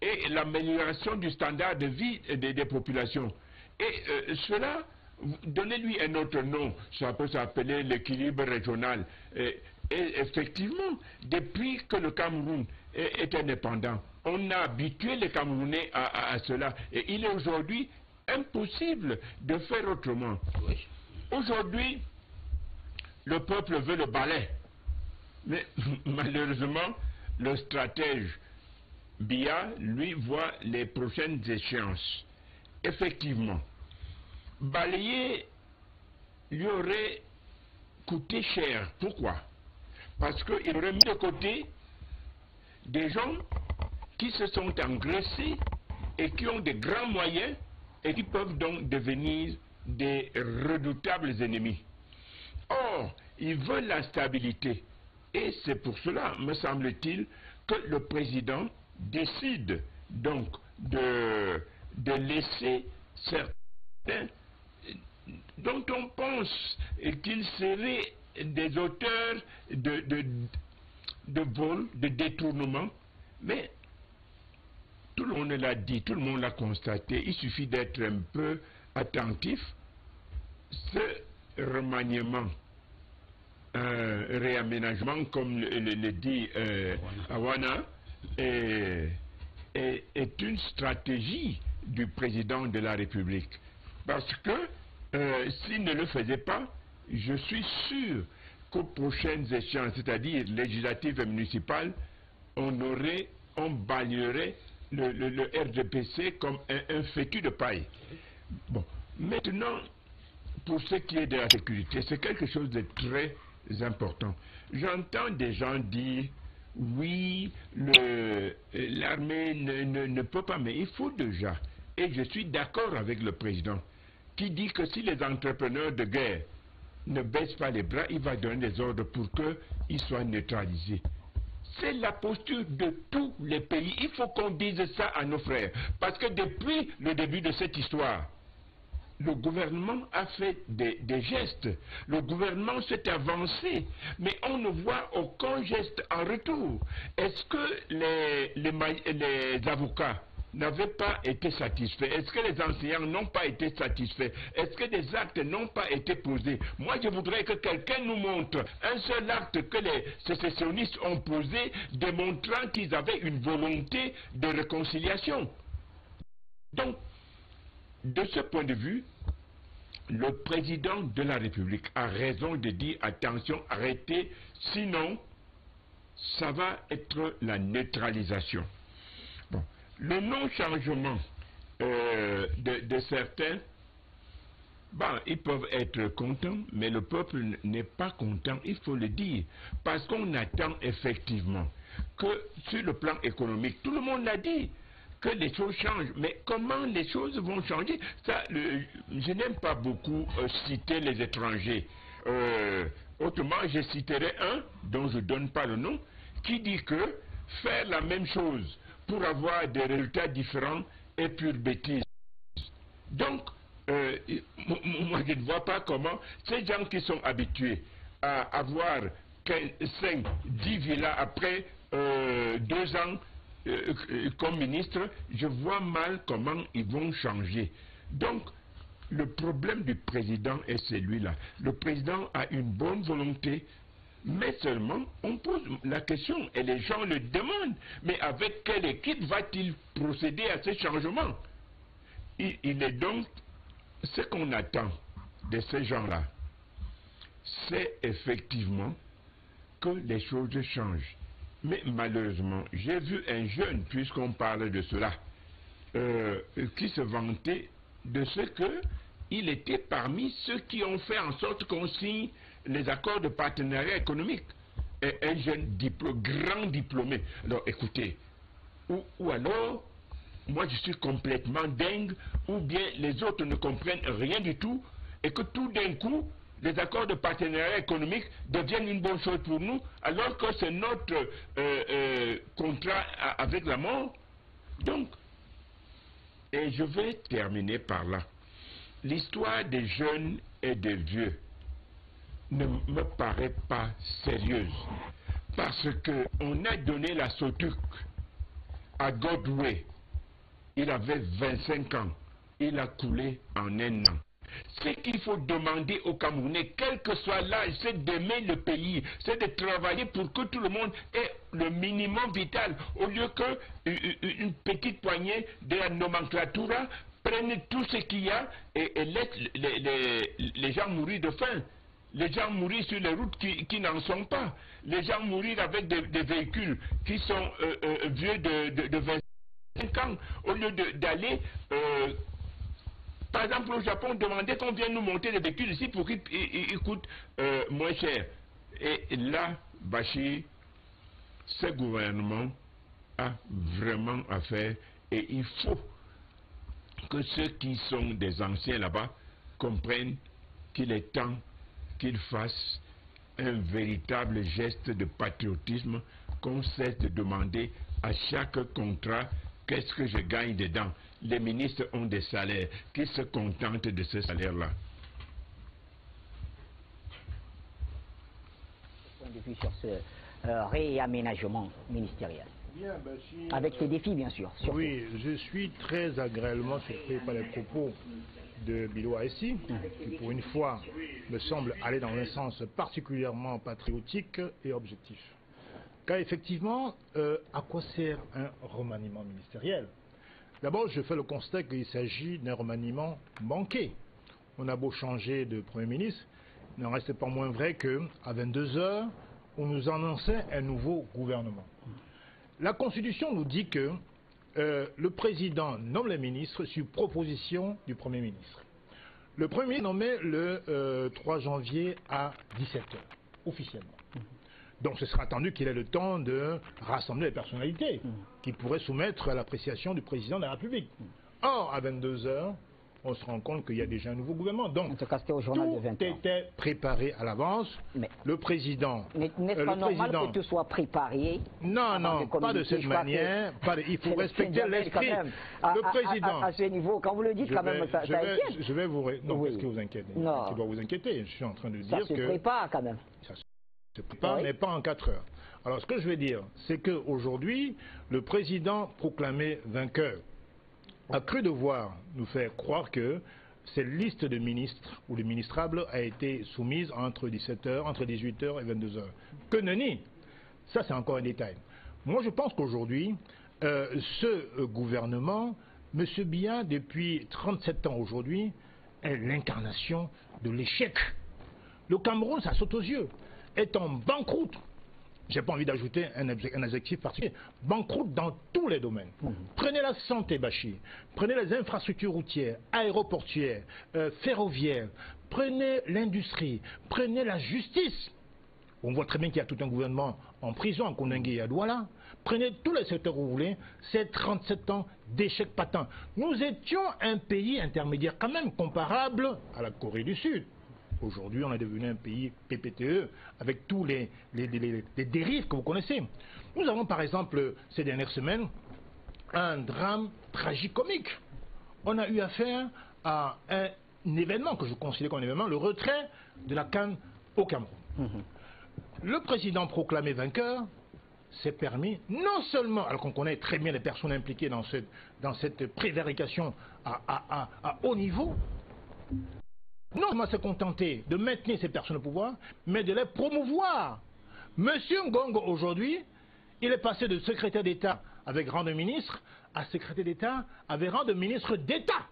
et l'amélioration du standard de vie des populations. Et cela, donnez-lui un autre nom, ça peut s'appeler l'équilibre régional. Et effectivement, depuis que le Cameroun est indépendant, on a habitué les Camerounais à cela. Et il est aujourd'hui impossible de faire autrement. Oui. Aujourd'hui, le peuple veut le balai. Mais malheureusement, le stratège Biya, lui, voit les prochaines échéances. Effectivement, balayer lui aurait coûté cher. Pourquoi? Parce qu'il aurait mis de côté des gens qui se sont engraissés et qui ont des grands moyens et qui peuvent donc devenir des redoutables ennemis. Or, ils veulent la stabilité. Et c'est pour cela, me semble-t-il, que le président décide donc de laisser certains dont on pense qu'ils seraient des auteurs de vol, de détournement, mais tout le monde l'a dit, tout le monde l'a constaté, il suffit d'être un peu attentif. Ce remaniement, réaménagement, comme le dit Awana, est une stratégie du président de la République. Parce que s'il ne le faisait pas, je suis sûr qu'aux prochaines échéances, c'est-à-dire législatives et municipales, on balayerait le RDPC comme un fétu de paille. Bon, maintenant, pour ce qui est de la sécurité, c'est quelque chose de très important. J'entends des gens dire, oui, l'armée ne peut pas, mais il faut déjà, et je suis d'accord avec le président, qui dit que si les entrepreneurs de guerre ne baissent pas les bras, il va donner des ordres pour qu'ils soient neutralisés. C'est la posture de tous les pays. Il faut qu'on dise ça à nos frères. Parce que depuis le début de cette histoire, le gouvernement a fait des gestes. Le gouvernement s'est avancé. Mais on ne voit aucun geste en retour. Est-ce que les avocats n'avaient pas été satisfaits? Est-ce que les enseignants n'ont pas été satisfaits? Est-ce que des actes n'ont pas été posés? Moi, je voudrais que quelqu'un nous montre un seul acte que les sécessionnistes ont posé, démontrant qu'ils avaient une volonté de réconciliation. Donc, de ce point de vue, le président de la République a raison de dire attention, arrêtez, sinon ça va être la neutralisation. Bon. Le non-changement de certains, ils peuvent être contents, mais le peuple n'est pas content, il faut le dire, parce qu'on attend effectivement que sur le plan économique, tout le monde l'a dit, que les choses changent. Mais comment les choses vont changer? Ça, je n'aime pas beaucoup citer les étrangers. Autrement, je citerai un, dont je ne donne pas le nom, qui dit que faire la même chose pour avoir des résultats différents est pure bêtise. Donc, moi je ne vois pas comment ces gens qui sont habitués à avoir 5, 10 villas après 2 ans comme ministre, je vois mal comment ils vont changer. Donc, le problème du président est celui-là. Le président a une bonne volonté, mais seulement on pose la question et les gens le demandent. Mais avec quelle équipe va-t-il procéder à ces changements? Il est donc ce qu'on attend de ces gens-là, c'est effectivement que les choses changent. Mais malheureusement, j'ai vu un jeune, puisqu'on parle de cela, qui se vantait de ce qu'il était parmi ceux qui ont fait en sorte qu'on signe les accords de partenariat économique. Et un jeune grand diplômé. Alors écoutez, ou alors moi je suis complètement dingue, ou bien les autres ne comprennent rien du tout, et que tout d'un coup, les accords de partenariat économique deviennent une bonne chose pour nous, alors que c'est notre contrat avec la mort. Donc, et je vais terminer par là. L'histoire des jeunes et des vieux ne me paraît pas sérieuse, parce qu'on a donné la SOTUC à Godway. Il avait 25 ans, il a coulé en un an. Ce qu'il faut demander aux Camerounais, quel que soit l'âge, c'est d'aimer le pays, c'est de travailler pour que tout le monde ait le minimum vital, au lieu qu'une petite poignée de la nomenclatura prenne tout ce qu'il y a et laisse les gens mourir de faim. Les gens mourir sur les routes qui n'en sont pas. Les gens mourir avec des véhicules qui sont vieux de 25 ans, au lieu d'aller... par exemple, au Japon, demander qu'on vienne nous monter des véhicules ici pour qu'ils coûtent moins cher. Et là, Bachir, ce gouvernement a vraiment à faire, et il faut que ceux qui sont des anciens là-bas comprennent qu'il est temps qu'ils fassent un véritable geste de patriotisme, qu'on cesse de demander à chaque contrat qu'est-ce que je gagne dedans. Les ministres ont des salaires, qu'ils se contentent de ce salaire-là. Point de vue sur ce réaménagement ministériel. Bien, Bachir, avec ses défis, bien sûr. Oui, je suis très agréablement surpris par les propos de Bilo Aessi, qui pour une fois me semble aller dans un sens particulièrement patriotique et objectif. Car effectivement, à quoi sert un remaniement ministériel? D'abord, je fais le constat qu'il s'agit d'un remaniement manqué. On a beau changer de Premier ministre, il n'en reste pas moins vrai qu'à 22 h, on nous annonçait un nouveau gouvernement. La Constitution nous dit que le président nomme les ministres sur proposition du Premier ministre. Le Premier ministre est nommé le 3 janvier à 17 h, officiellement. Donc ce sera attendu qu'il ait le temps de rassembler les personnalités qui pourraient soumettre à l'appréciation du président de la République. Or, à 22 h, on se rend compte qu'il y a déjà un nouveau gouvernement. Donc, en tout cas, au journal de 20 tout était préparé à l'avance. Le président... N'est-ce pas normal que tout soit préparé? Non, non, pas de cette manière. Il faut respecter l'esprit. Le président... À ce niveau, quand vous le dites, quand même, ça inquiète. Je vais vous... Non, qu'est-ce qui vous inquiète? Non. Qui doit vous inquiéter? Je suis en train de dire que... Ça se prépare, quand même. Ça se prépare, mais pas en 4 heures. Alors, ce que je veux dire, c'est qu'aujourd'hui, le président proclamé vainqueur a cru devoir nous faire croire que cette liste de ministres ou de ministrables a été soumise entre 17 h, entre 18 h et 22 h. Que nenni! Ça, c'est encore un détail. Moi, je pense qu'aujourd'hui, ce gouvernement, M. Biya, depuis 37 ans aujourd'hui, est l'incarnation de l'échec. Le Cameroun, ça saute aux yeux, est en banqueroute. J'ai pas envie d'ajouter un adjectif particulier. Banqueroute dans tous les domaines. Prenez la santé, Bachir. Prenez les infrastructures routières, aéroportuaires, ferroviaires. Prenez l'industrie. Prenez la justice. On voit très bien qu'il y a tout un gouvernement en prison, en Kondengue et à Douala. Prenez tous les secteurs que vous voulez. C'est 37 ans d'échec patent. Nous étions un pays intermédiaire quand même comparable à la Corée du Sud. Aujourd'hui, on est devenu un pays PPTE avec tous les dérives que vous connaissez. Nous avons par exemple, ces dernières semaines, un drame tragicomique. On a eu affaire à un événement que je considère comme un événement, le retrait de la CAN au Cameroun. Le président proclamé vainqueur s'est permis, non seulement, alors qu'on connaît très bien les personnes impliquées dans cette prévarication à haut niveau, non seulement se contenter de maintenir ces personnes au pouvoir, mais de les promouvoir. Monsieur Ngongo, aujourd'hui, il est passé de secrétaire d'État avec rang de ministre à secrétaire d'État avec rang de ministre d'État.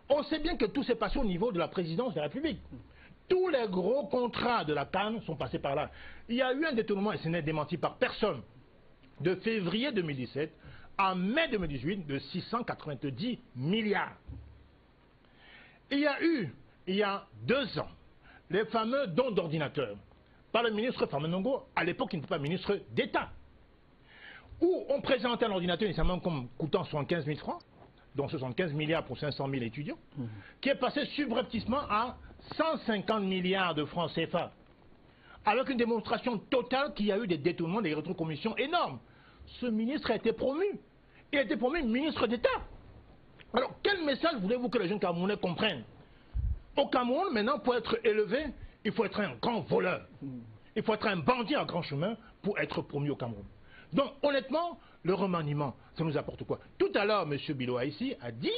On sait bien que tout s'est passé au niveau de la présidence de la République. Tous les gros contrats de la CAN sont passés par là. Il y a eu un détournement, et ce n'est démenti par personne, de février 2017 à mai 2018 de 690 milliards. Il y a eu, il y a 2 ans, les fameux dons d'ordinateurs par le ministre Famé Nongo, à l'époque il n'était pas ministre d'État. où on présente un ordinateur nécessairement comme coûtant 75 000 francs, donc 75 milliards pour 500 000 étudiants, qui est passé subrepticement à 150 milliards de francs CFA, avec une démonstration totale qu'il y a eu des détournements, des rétrocommissions énormes. Ce ministre a été promu. Il a été promu ministre d'État. Alors, quel message voulez-vous que les jeunes Camerounais comprennent? Au Cameroun, maintenant, pour être élevé, il faut être un grand voleur. Il faut être un bandit à grand chemin pour être promu au Cameroun. Donc, honnêtement, le remaniement, ça nous apporte quoi? Tout à l'heure, M. Biloa ici a dit,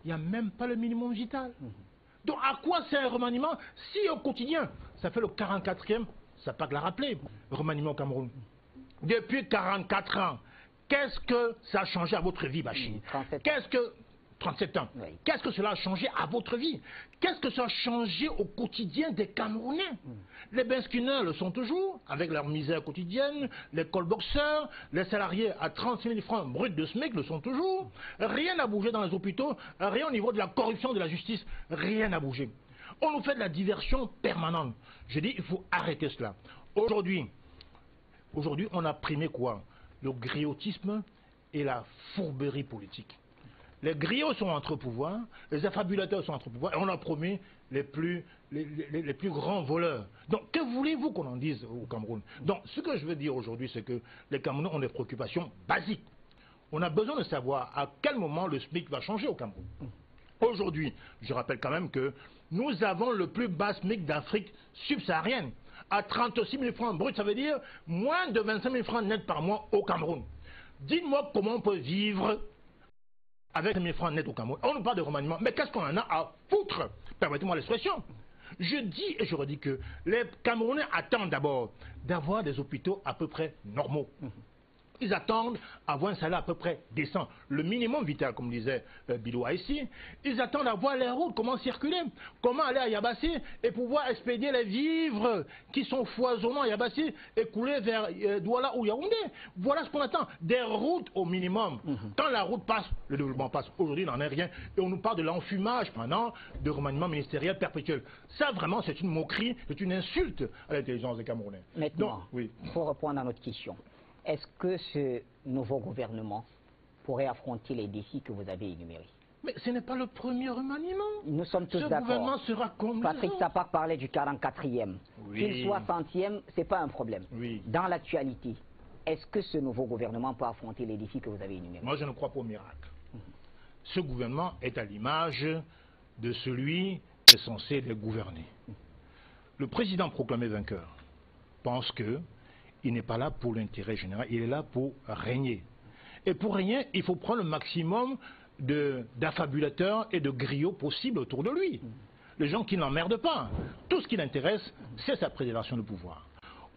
il n'y a même pas le minimum vital. Donc, à quoi sert un remaniement si au quotidien, ça fait le 44e, ça pas de la rappeler, le remaniement au Cameroun. Depuis 44 ans, qu'est-ce que ça a changé à votre vie, Bachir? 37 ans. Oui. Qu'est-ce que cela a changé à votre vie? Qu'est-ce que ça a changé au quotidien des Camerounais? Les benskinneurs le sont toujours, avec leur misère quotidienne, les colboxeurs, les salariés à 30 000 francs bruts de SMIC le sont toujours. Rien n'a bougé dans les hôpitaux, rien au niveau de la corruption de la justice, rien n'a bougé. On nous fait de la diversion permanente. Je dis, il faut arrêter cela. Aujourd'hui, on a primé quoi? Le griotisme et la fourberie politique. Les griots sont entre pouvoir, les affabulateurs sont entre pouvoir, et on a promis les plus grands voleurs. Donc, que voulez-vous qu'on en dise au Cameroun? Donc, ce que je veux dire aujourd'hui, c'est que les Camerounais ont des préoccupations basiques. On a besoin de savoir à quel moment le SMIC va changer au Cameroun. Aujourd'hui, je rappelle quand même que nous avons le plus bas SMIC d'Afrique subsaharienne. À 36 000 francs bruts, ça veut dire moins de 25 000 francs nets par mois au Cameroun. Dites-moi comment on peut vivre avec 5 000 francs nets au Cameroun. On nous parle de remaniement, mais qu'est-ce qu'on en a à foutre? Permettez-moi l'expression. Je dis et je redis que les Camerounais attendent d'abord d'avoir des hôpitaux à peu près normaux. Ils attendent avoir un salaire à peu près décent. Le minimum vital, comme disait Biloa ici. Ils attendent à voir les routes, comment circuler, comment aller à Yabassi et pouvoir expédier les vivres qui sont foisonnants à Yabassi et couler vers Douala ou Yaoundé. Voilà ce qu'on attend. Des routes au minimum. Quand la route passe, le développement passe. Aujourd'hui, il n'en est rien. Et on nous parle de l'enfumage maintenant, de remaniement ministériel perpétuel. Ça, vraiment, c'est une moquerie, c'est une insulte à l'intelligence des Camerounais. Maintenant, pour répondre à notre question, est-ce que ce nouveau gouvernement pourrait affronter les défis que vous avez énumérés? Mais ce n'est pas le premier remaniement. Nous sommes tous d'accord. Ce gouvernement sera comme Patrick Tapak parlait du 44e. Qu'il soit 100e, ce n'est pas un problème. Dans l'actualité, est-ce que ce nouveau gouvernement peut affronter les défis que vous avez énumérés? Moi, je ne crois pas au miracle. Ce gouvernement est à l'image de celui qui est censé les gouverner. Le président proclamé vainqueur pense que il n'est pas là pour l'intérêt général, il est là pour régner. Et pour régner, il faut prendre le maximum d'affabulateurs et de griots possibles autour de lui. Les gens qui n'emmerdent pas. Tout ce qui l'intéresse, c'est sa préservation de pouvoir.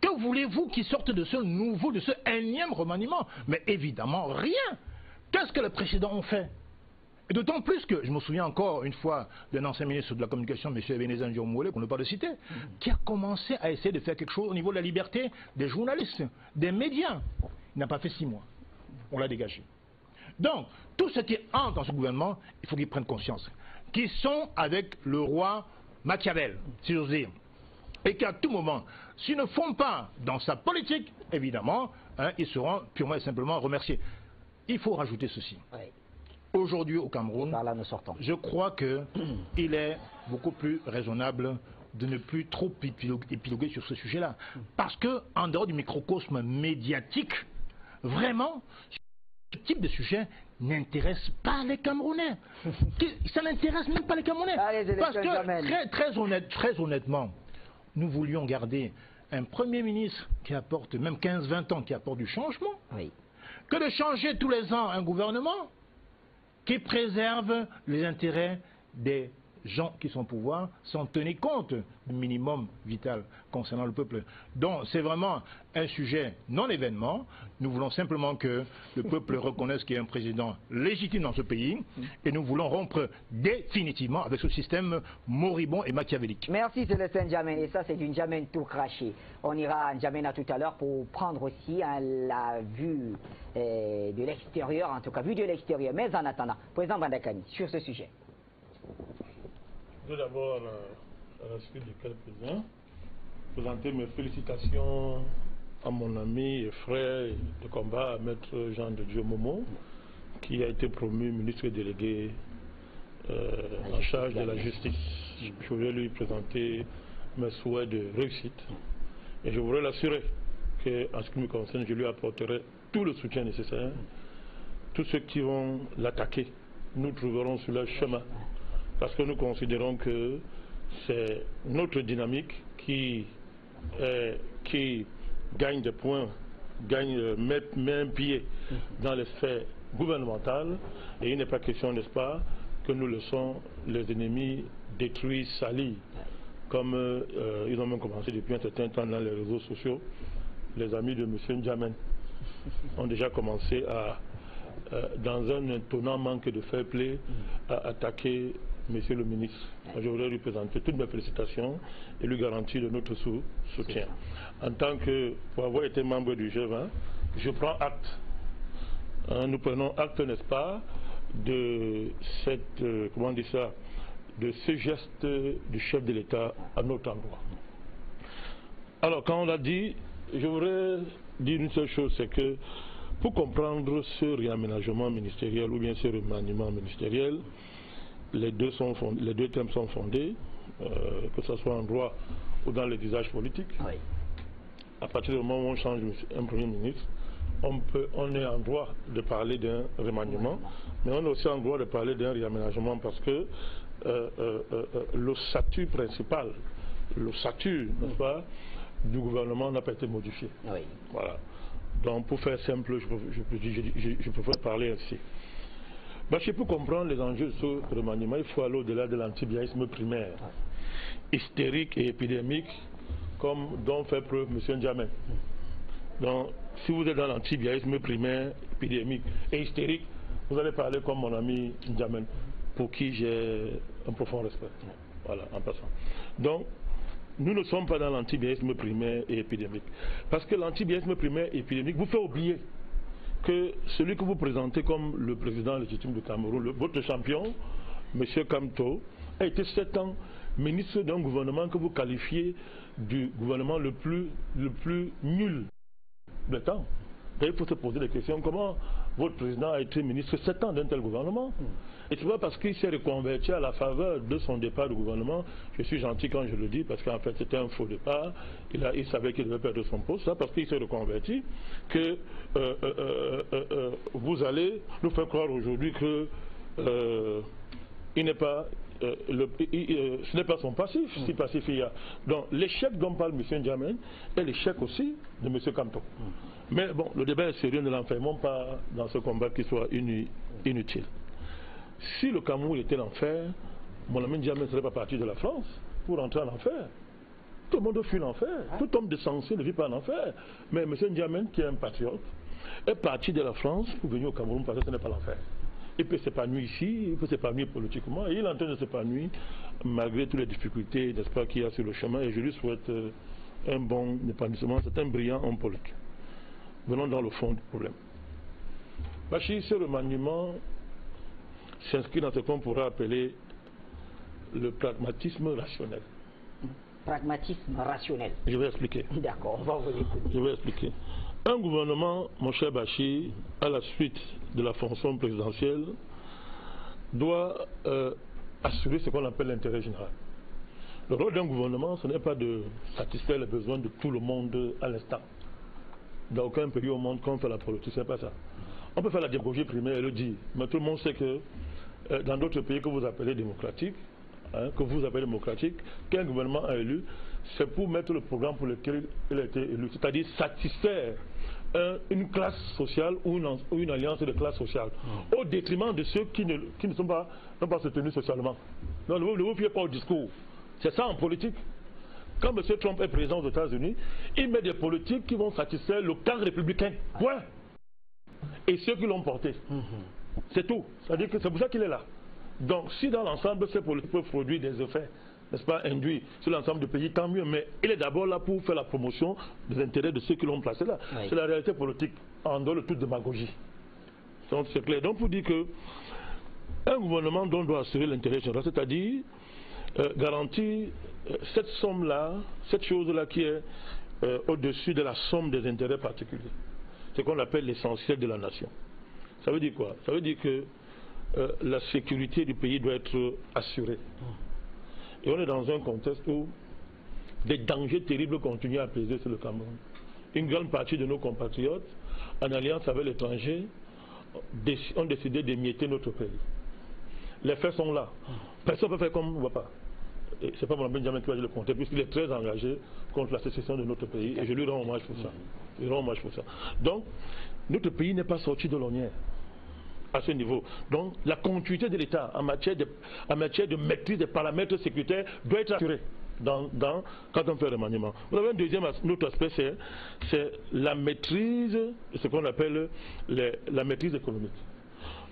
Que voulez-vous qui sorte de ce nouveau, de ce énième remaniement? Mais évidemment, rien. Qu'est-ce que les précédents ont fait? Et d'autant plus que, je me souviens encore une fois d'un ancien ministre de la Communication, M. Ebenezer Ndiomouele, qu'on ne peut pas le citer, qui a commencé à essayer de faire quelque chose au niveau de la liberté des journalistes, des médias. Il n'a pas fait 6 mois. On l'a dégagé. Donc, tous ceux qui entrent dans ce gouvernement, il faut qu'ils prennent conscience, qu'ils sont avec le roi Machiavel, si j'ose dire. Et qu'à tout moment, s'ils ne font pas dans sa politique, évidemment, ils seront purement et simplement remerciés. Il faut rajouter ceci. Aujourd'hui au Cameroun, je crois qu'il est beaucoup plus raisonnable de ne plus trop épiloguer sur ce sujet-là. Parce qu'en dehors du microcosme médiatique, vraiment, ce type de sujet n'intéresse pas les Camerounais. Ça n'intéresse même pas les Camerounais. Parce que, très honnêtement, nous voulions garder un Premier ministre qui apporte, même 15-20 ans, qui apporte du changement, que de changer tous les ans un gouvernement qui préserve les intérêts des gens qui sont au pouvoir sans tenir compte du minimum vital concernant le peuple. Donc c'est vraiment un sujet non événement. Nous voulons simplement que le peuple reconnaisse qu'il y a un président légitime dans ce pays et nous voulons rompre définitivement avec ce système moribond et machiavélique. Merci Célestin N'Djamena, et ça c'est du N'Djamena tout craché. On ira à N'Djamena tout à l'heure pour prendre aussi la vue de l'extérieur, en tout cas vue de l'extérieur. Mais en attendant, Président Bandakani, sur ce sujet. Tout d'abord, à la suite du président, présenter mes félicitations à mon ami et frère de combat, Maître Jean de Dieu Momo, qui a été promu ministre délégué en charge de la justice. Je voulais lui présenter mes souhaits de réussite et je voudrais l'assurer qu'en ce qui me concerne, je lui apporterai tout le soutien nécessaire. Tous ceux qui vont l'attaquer, nous trouverons sur leur chemin parce que nous considérons que c'est notre dynamique qui gagne des points, met un pied dans les sphères gouvernementales et il n'est pas question, n'est-ce pas, que nous laissons les ennemis détruire, salir, comme ils ont même commencé depuis un certain temps dans les réseaux sociaux. Les amis de M. N'Djamène ont déjà commencé à, dans un étonnant manque de fair play, à attaquer Monsieur le ministre. Je voudrais lui présenter toutes mes félicitations et lui garantir de notre soutien. En tant que, pour avoir été membre du G20, je prends acte. Nous prenons acte, n'est-ce pas, de cette, comment on dit ça, de ce geste du chef de l'État à notre endroit. Alors, quand on l'a dit, je voudrais dire une seule chose, c'est que pour comprendre ce réaménagement ministériel ou bien ce remaniement ministériel, les deux thèmes sont fondés, que ce soit en droit ou dans les usages politiques. Oui. À partir du moment où on change un Premier ministre, on est en droit de parler d'un remaniement, mais on est aussi en droit de parler d'un réaménagement parce que le statut principal, le statut, n'est-ce pas, du gouvernement n'a pas été modifié. Oui. Voilà. Donc pour faire simple, je préfère parler ainsi. Pour comprendre les enjeux de ce remaniement, il faut aller au-delà de l'antibiaïsme primaire, hystérique et épidémique, dont fait preuve M. N'Djamène. Donc, si vous êtes dans l'antibiaïsme primaire, épidémique et hystérique, vous allez parler comme mon ami N'Djamène, pour qui j'ai un profond respect. Voilà, en passant. Donc, nous ne sommes pas dans l'antibiaïsme primaire et épidémique. Parce que l'antibiaïsme primaire et épidémique vous fait oublier que celui que vous présentez comme le président légitime du Cameroun, votre champion, M. Kamto, a été 7 ans ministre d'un gouvernement que vous qualifiez du gouvernement le plus nul de temps. Il faut se poser des questions. Comment votre président a été ministre 7 ans d'un tel gouvernement? Et c'est pas parce qu'il s'est reconverti à la faveur de son départ du gouvernement, je suis gentil quand je le dis, parce qu'en fait c'était un faux départ, il savait qu'il devait perdre son poste, ça parce qu'il s'est reconverti, que vous allez nous faire croire aujourd'hui que il n'est pas, ce n'est pas son passif, si passif il y a. Donc l'échec dont parle M. N'Djamène est l'échec aussi de M. Kamto. Mais bon, le débat est sérieux, ne l'enfermons pas dans ce combat qui soit inutile. Si le Cameroun était l'enfer, mon ami N'Djamène ne serait pas parti de la France pour entrer en enfer. Tout le monde fuit l'enfer. Tout homme de sensé ne vit pas en enfer. Mais M. N'Djamène, qui est un patriote, est parti de la France pour venir au Cameroun parce que ce n'est pas l'enfer. Il peut s'épanouir ici, il peut s'épanouir politiquement, et il est en train de s'épanouir malgré toutes les difficultés, n'est-ce pas, qu'il y a sur le chemin, et je lui souhaite un bon épanouissement. C'est un brillant homme politique. Venons dans le fond du problème. Bachir, ce remaniement s'inscrit dans ce qu'on pourrait appeler le pragmatisme rationnel. Pragmatisme rationnel. Je vais expliquer. D'accord, on va vous écouter. Je vais expliquer. Un gouvernement, mon cher Bachir, à la suite de la fonction présidentielle, doit assurer ce qu'on appelle l'intérêt général. Le rôle d'un gouvernement, ce n'est pas de satisfaire les besoins de tout le monde à l'instant. Dans aucun pays au monde, quand on fait la politique, ce n'est pas ça. On peut faire la démagogie primaire et le dire, mais tout le monde sait que dans d'autres pays que vous appelez démocratiques, qu'un gouvernement a élu, c'est pour mettre le programme pour lequel il a été élu, c'est-à-dire satisfaire une classe sociale ou une alliance de classe sociale, au détriment de ceux qui ne sont pas soutenus socialement. Donc ne vous fiez pas au discours. C'est ça en politique. Quand M. Trump est président aux États-Unis, il met des politiques qui vont satisfaire le camp républicain. Point. Et ceux qui l'ont porté. C'est tout. C'est-à-dire que c'est pour ça qu'il est là. Donc si dans l'ensemble ces politiques peuvent produire des effets, n'est-ce pas, induits sur l'ensemble du pays, tant mieux. Mais il est d'abord là pour faire la promotion des intérêts de ceux qui l'ont placé là. Oui. C'est la réalité politique, en dehors de toute démagogie. Donc c'est clair. Donc pour dire que un gouvernement dont doit assurer l'intérêt général, c'est-à-dire garantir cette somme-là, cette chose-là qui est au-dessus de la somme des intérêts particuliers. C'est ce qu'on appelle l'essentiel de la nation. Ça veut dire quoi? Ça veut dire que la sécurité du pays doit être assurée. Et on est dans un contexte où des dangers terribles continuent à peser sur le Cameroun. Une grande partie de nos compatriotes, en alliance avec l'étranger, ont décidé d'émietter notre pays. Les faits sont là. Personne ne peut faire comme on ne voit pas. C'est pas mon Benjamin qui va le compter, puisqu'il est très engagé contre la sécession de notre pays, et je lui rends hommage pour ça. Je lui rends hommage pour ça. Donc, notre pays n'est pas sorti de l'ornière à ce niveau. Donc, la continuité de l'État en matière de maîtrise des paramètres sécuritaires doit être assurée quand on fait le remaniement. Vous avez un autre aspect, c'est la maîtrise, ce qu'on appelle la maîtrise économique.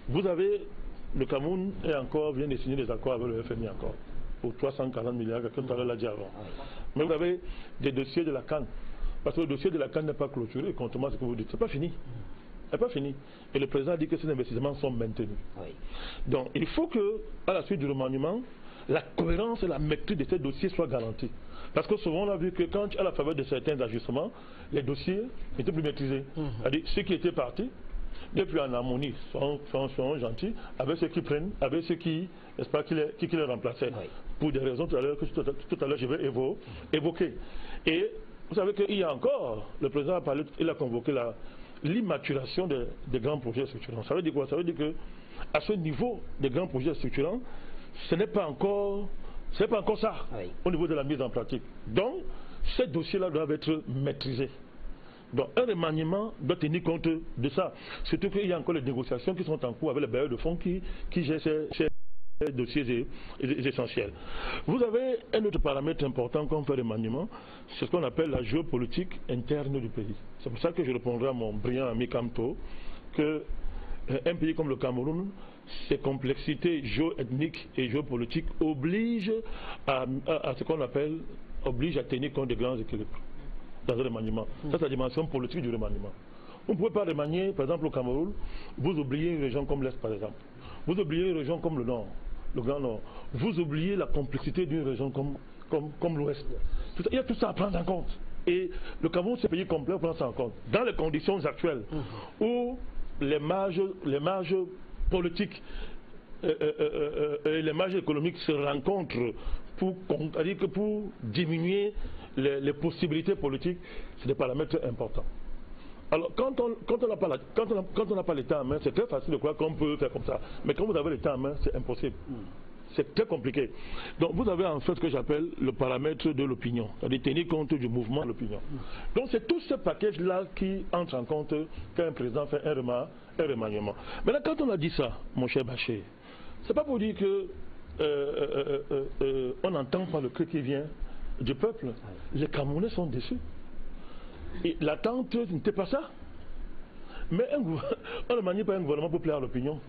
Vous avez, le Cameroun vient de signer des accords avec le FMI encore, pour 340 milliards, comme tout à l'heure l'a dit avant. Mais vous avez des dossiers de la CAN, parce que le dossier de la CAN n'est pas clôturé, contrairement à ce que vous dites. C'est pas fini. C'est pas fini. Et le président a dit que ces investissements sont maintenus. Oui. Donc il faut que, à la suite du remaniement, la cohérence et la maîtrise de ces dossiers soient garanties. Parce que souvent on a vu que quand, à la faveur de certains ajustements, les dossiers n'étaient plus maîtrisés. C'est-à-dire ceux qui étaient partis, depuis en harmonie, sont gentils, avec ceux qui prennent, avec ceux qui, n'est-ce pas, qui les remplaçaient. Oui. Pour des raisons tout à l'heure je vais évoquer. Et vous savez qu'il y a encore, le président a parlé, il a convoqué l'immaturation des grands projets structurants. Ça veut dire quoi? Ça veut dire que à ce niveau des grands projets structurants, ce n'est pas encore ça oui. Au niveau de la mise en pratique. Donc, ces dossiers-là doivent être maîtrisés. Donc, un remaniement doit tenir compte de ça. Surtout qu'il y a encore les négociations qui sont en cours avec les bailleurs de fonds qui gèrent ces dossiers essentiels. Vous avez un autre paramètre important quand on fait le remaniement, c'est ce qu'on appelle la géopolitique interne du pays. C'est pour ça que je répondrai à mon brillant ami Kamto que un pays comme le Cameroun, ses complexités géoethniques et géopolitiques obligent à ce qu'on appelle, obligent à tenir compte des grands équilibres dans le remaniement. Ça, c'est la dimension politique du remaniement. Vous ne pouvez pas remanier, par exemple, au Cameroun, vous oubliez une région comme l'Est, par exemple. Vous oubliez une région comme le Nord, le Grand Nord. Vous oubliez la complexité d'une région comme l'Ouest. Il y a tout ça à prendre en compte. Et le Cameroun, c'est un pays complet, on prend ça en compte. Dans les conditions actuelles, où les marges politiques et les marges économiques se rencontrent pour diminuer les possibilités politiques, c'est des paramètres importants. Alors, quand on n'a pas l'État en main, c'est très facile de croire qu'on peut faire comme ça. Mais quand vous avez l'État en main, c'est impossible. C'est très compliqué. Donc, vous avez en fait ce que j'appelle le paramètre de l'opinion, c'est-à-dire tenir compte du mouvement de l'opinion. Donc, c'est tout ce package-là qui entre en compte quand un président fait un remaniement. Maintenant, quand on a dit ça, mon cher Bachir, c'est pas pour dire que on n'entend pas le cri qui vient du peuple. Les Camerounais sont déçus. Et l'attente n'était pas ça. Mais on ne manie pas un gouvernement pour plaire à l'opinion.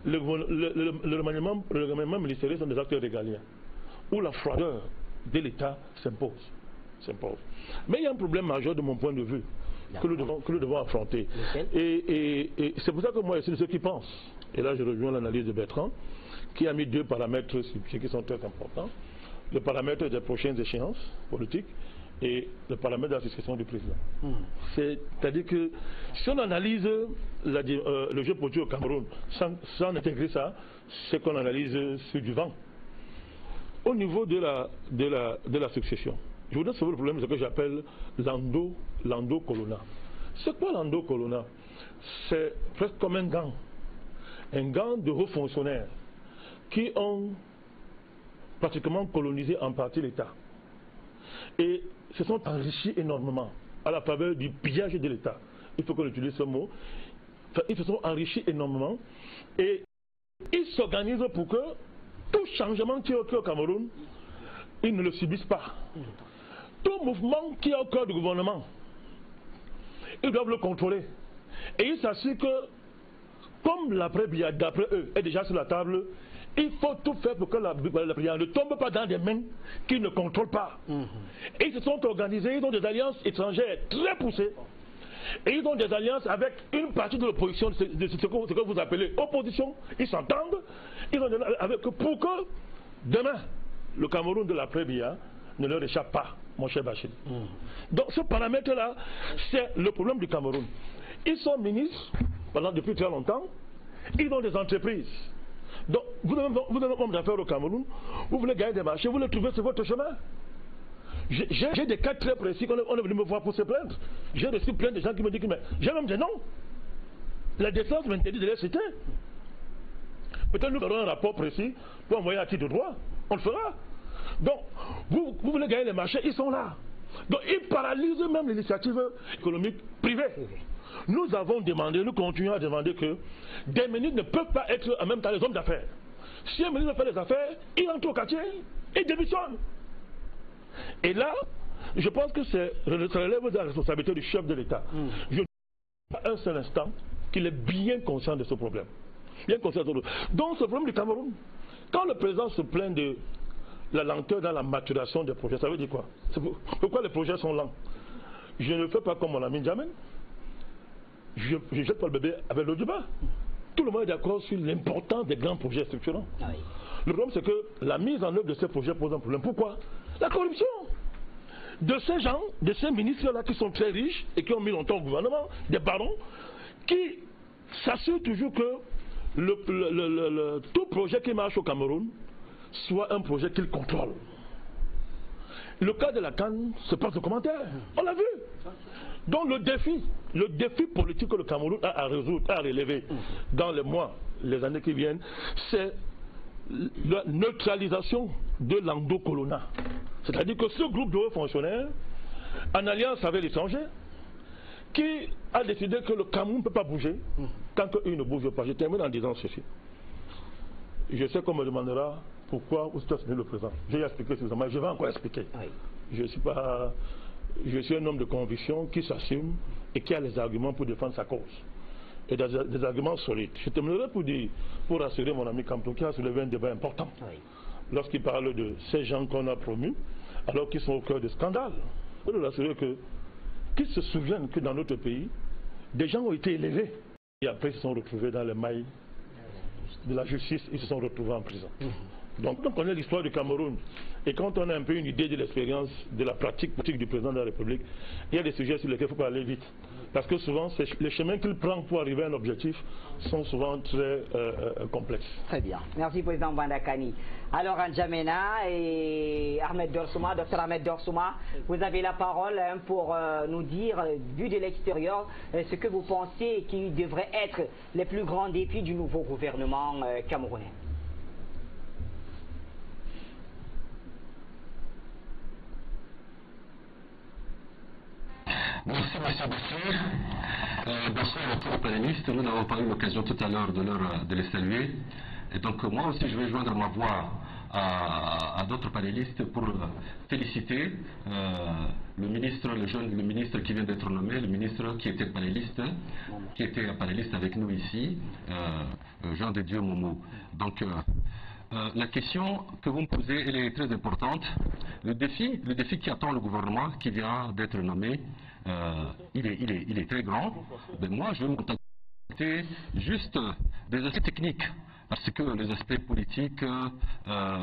Le remaniement ministériel sont des acteurs régaliens, où la froideur de l'État s'impose. Mais il y a un problème majeur de mon point de vue que nous devons affronter. Et c'est pour ça que moi, je suis de ceux qui pensent, et là je rejoins l'analyse de Bertrand, qui a mis deux paramètres qui sont très importants. Le paramètre des prochaines échéances politiques et le paramètre de la succession du président. C'est-à-dire que si on analyse le jeu politique au Cameroun sans intégrer ça, c'est qu'on analyse sur du vent. Au niveau de la succession, je voudrais sauver le problème de ce que j'appelle l'endo-colonna. C'est quoi l'endo-colonna? C'est presque comme un gang de hauts fonctionnaires qui ont pratiquement colonisé en partie l'État. Et se sont enrichis énormément à la faveur du pillage de l'État. Il faut qu'on utilise ce mot. Enfin, ils se sont enrichis énormément et ils s'organisent pour que tout changement qui est au Cameroun, ils ne le subissent pas. Tout mouvement qui est au cœur du gouvernement, ils doivent le contrôler. Et ils s'assurent que, comme l'après-Biya, d'après eux, est déjà sur la table, il faut tout faire pour que la prière ne tombe pas dans des mains qui ne contrôlent pas. Et ils se sont organisés, ils ont des alliances étrangères très poussées. Et ils ont des alliances avec une partie de l'opposition, de ce que vous appelez opposition. Ils s'entendent, pour que demain, le Cameroun de l'après-Biya ne leur échappe pas. mon cher Bachir. Donc ce paramètre-là, c'est le problème du Cameroun. Ils sont ministres depuis très longtemps, ils ont des entreprises. Donc vous avez un homme d'affaires au Cameroun, vous voulez gagner des marchés, vous le trouvez sur votre chemin. J'ai des cas très précis qu'on est venu me voir pour se plaindre. J'ai reçu plein de gens qui me disent que j'ai même dit non. La décence m'interdit de les citer. Peut-être nous ferons un rapport précis pour envoyer à titre de droit. On le fera. Donc, vous voulez gagner les marchés, ils sont là. Donc, ils paralysent même l'initiative économique privée. Nous avons demandé, nous continuons à demander que des ministres ne peuvent pas être en même temps les hommes d'affaires. Si un ministre fait des affaires, il entre au quartier, il démissionne. Et là, je pense que ça relève de la responsabilité du chef de l'État. Je ne dis pas un seul instant qu'il est bien conscient de ce problème. Bien conscient de ce problème. Donc, ce problème du Cameroun, quand le président se plaint de la lenteur dans la maturation des projets, ça veut dire quoi? Pourquoi les projets sont lents? Je ne fais pas comme mon ami Djamel. Je ne jette pas le bébé avec l'eau du bain. Tout le monde est d'accord sur l'importance des grands projets structurants. Le problème, c'est que la mise en œuvre de ces projets pose un problème. Pourquoi? La corruption de ces gens, de ces ministres-là qui sont très riches et qui ont mis longtemps au gouvernement, des barons, qui s'assurent toujours que tout projet qui marche au Cameroun soit un projet qu'ils contrôlent. Le cas de la Cannes se passe de commentaires. On l'a vu. Donc le défi politique que le Cameroun a à résoudre, à relever dans les mois, les années qui viennent, c'est la neutralisation de l'endocolonat. C'est-à-dire que ce groupe de hauts fonctionnaires, en alliance avec l'étranger, qui a décidé que le Cameroun ne peut pas bouger tant qu'il ne bouge pas. Je termine en disant ceci. Je sais qu'on me demandera pourquoi où se le président. J'ai expliqué suffisamment, je vais encore expliquer. Je suis un homme de conviction qui s'assume et qui a les arguments pour défendre sa cause. Et des arguments solides. Je terminerai pour rassurer mon ami Kamto qui a soulevé un débat important. Lorsqu'il parle de ces gens qu'on a promus, alors qu'ils sont au cœur de scandales. Je veux rassurer qu'ils se souviennent que dans notre pays, des gens ont été élevés et après ils se sont retrouvés dans les mailles de la justice, ils se sont retrouvés en prison. Donc on connaît l'histoire du Cameroun et quand on a un peu une idée de l'expérience de la pratique politique du président de la République, il y a des sujets sur lesquels il ne faut pas aller vite. Parce que souvent, les chemins qu'il prend pour arriver à un objectif sont souvent très complexes. Très bien. Merci, Président Bandakani. Alors, N'Djamena et Ahmed Dorsouma, Dr Ahmed Dorsouma, vous avez la parole pour nous dire, vu de l'extérieur, ce que vous pensez qui devraient être les plus grands défis du nouveau gouvernement camerounais. Merci, M. Bassir. Bonsoir à tous les panélistes. Nous n'avons pas eu l'occasion tout à l'heure de les saluer. Et donc, moi aussi, je vais joindre ma voix à d'autres panélistes pour féliciter le ministre qui vient d'être nommé, le ministre qui était panéliste avec nous ici, Jean de Dieu Momo. Donc, la question que vous me posez, elle est très importante. Le défi qui attend le gouvernement qui vient d'être nommé, il est très grand. Mais moi, je vais me contacter juste des aspects techniques. Parce que les aspects politiques,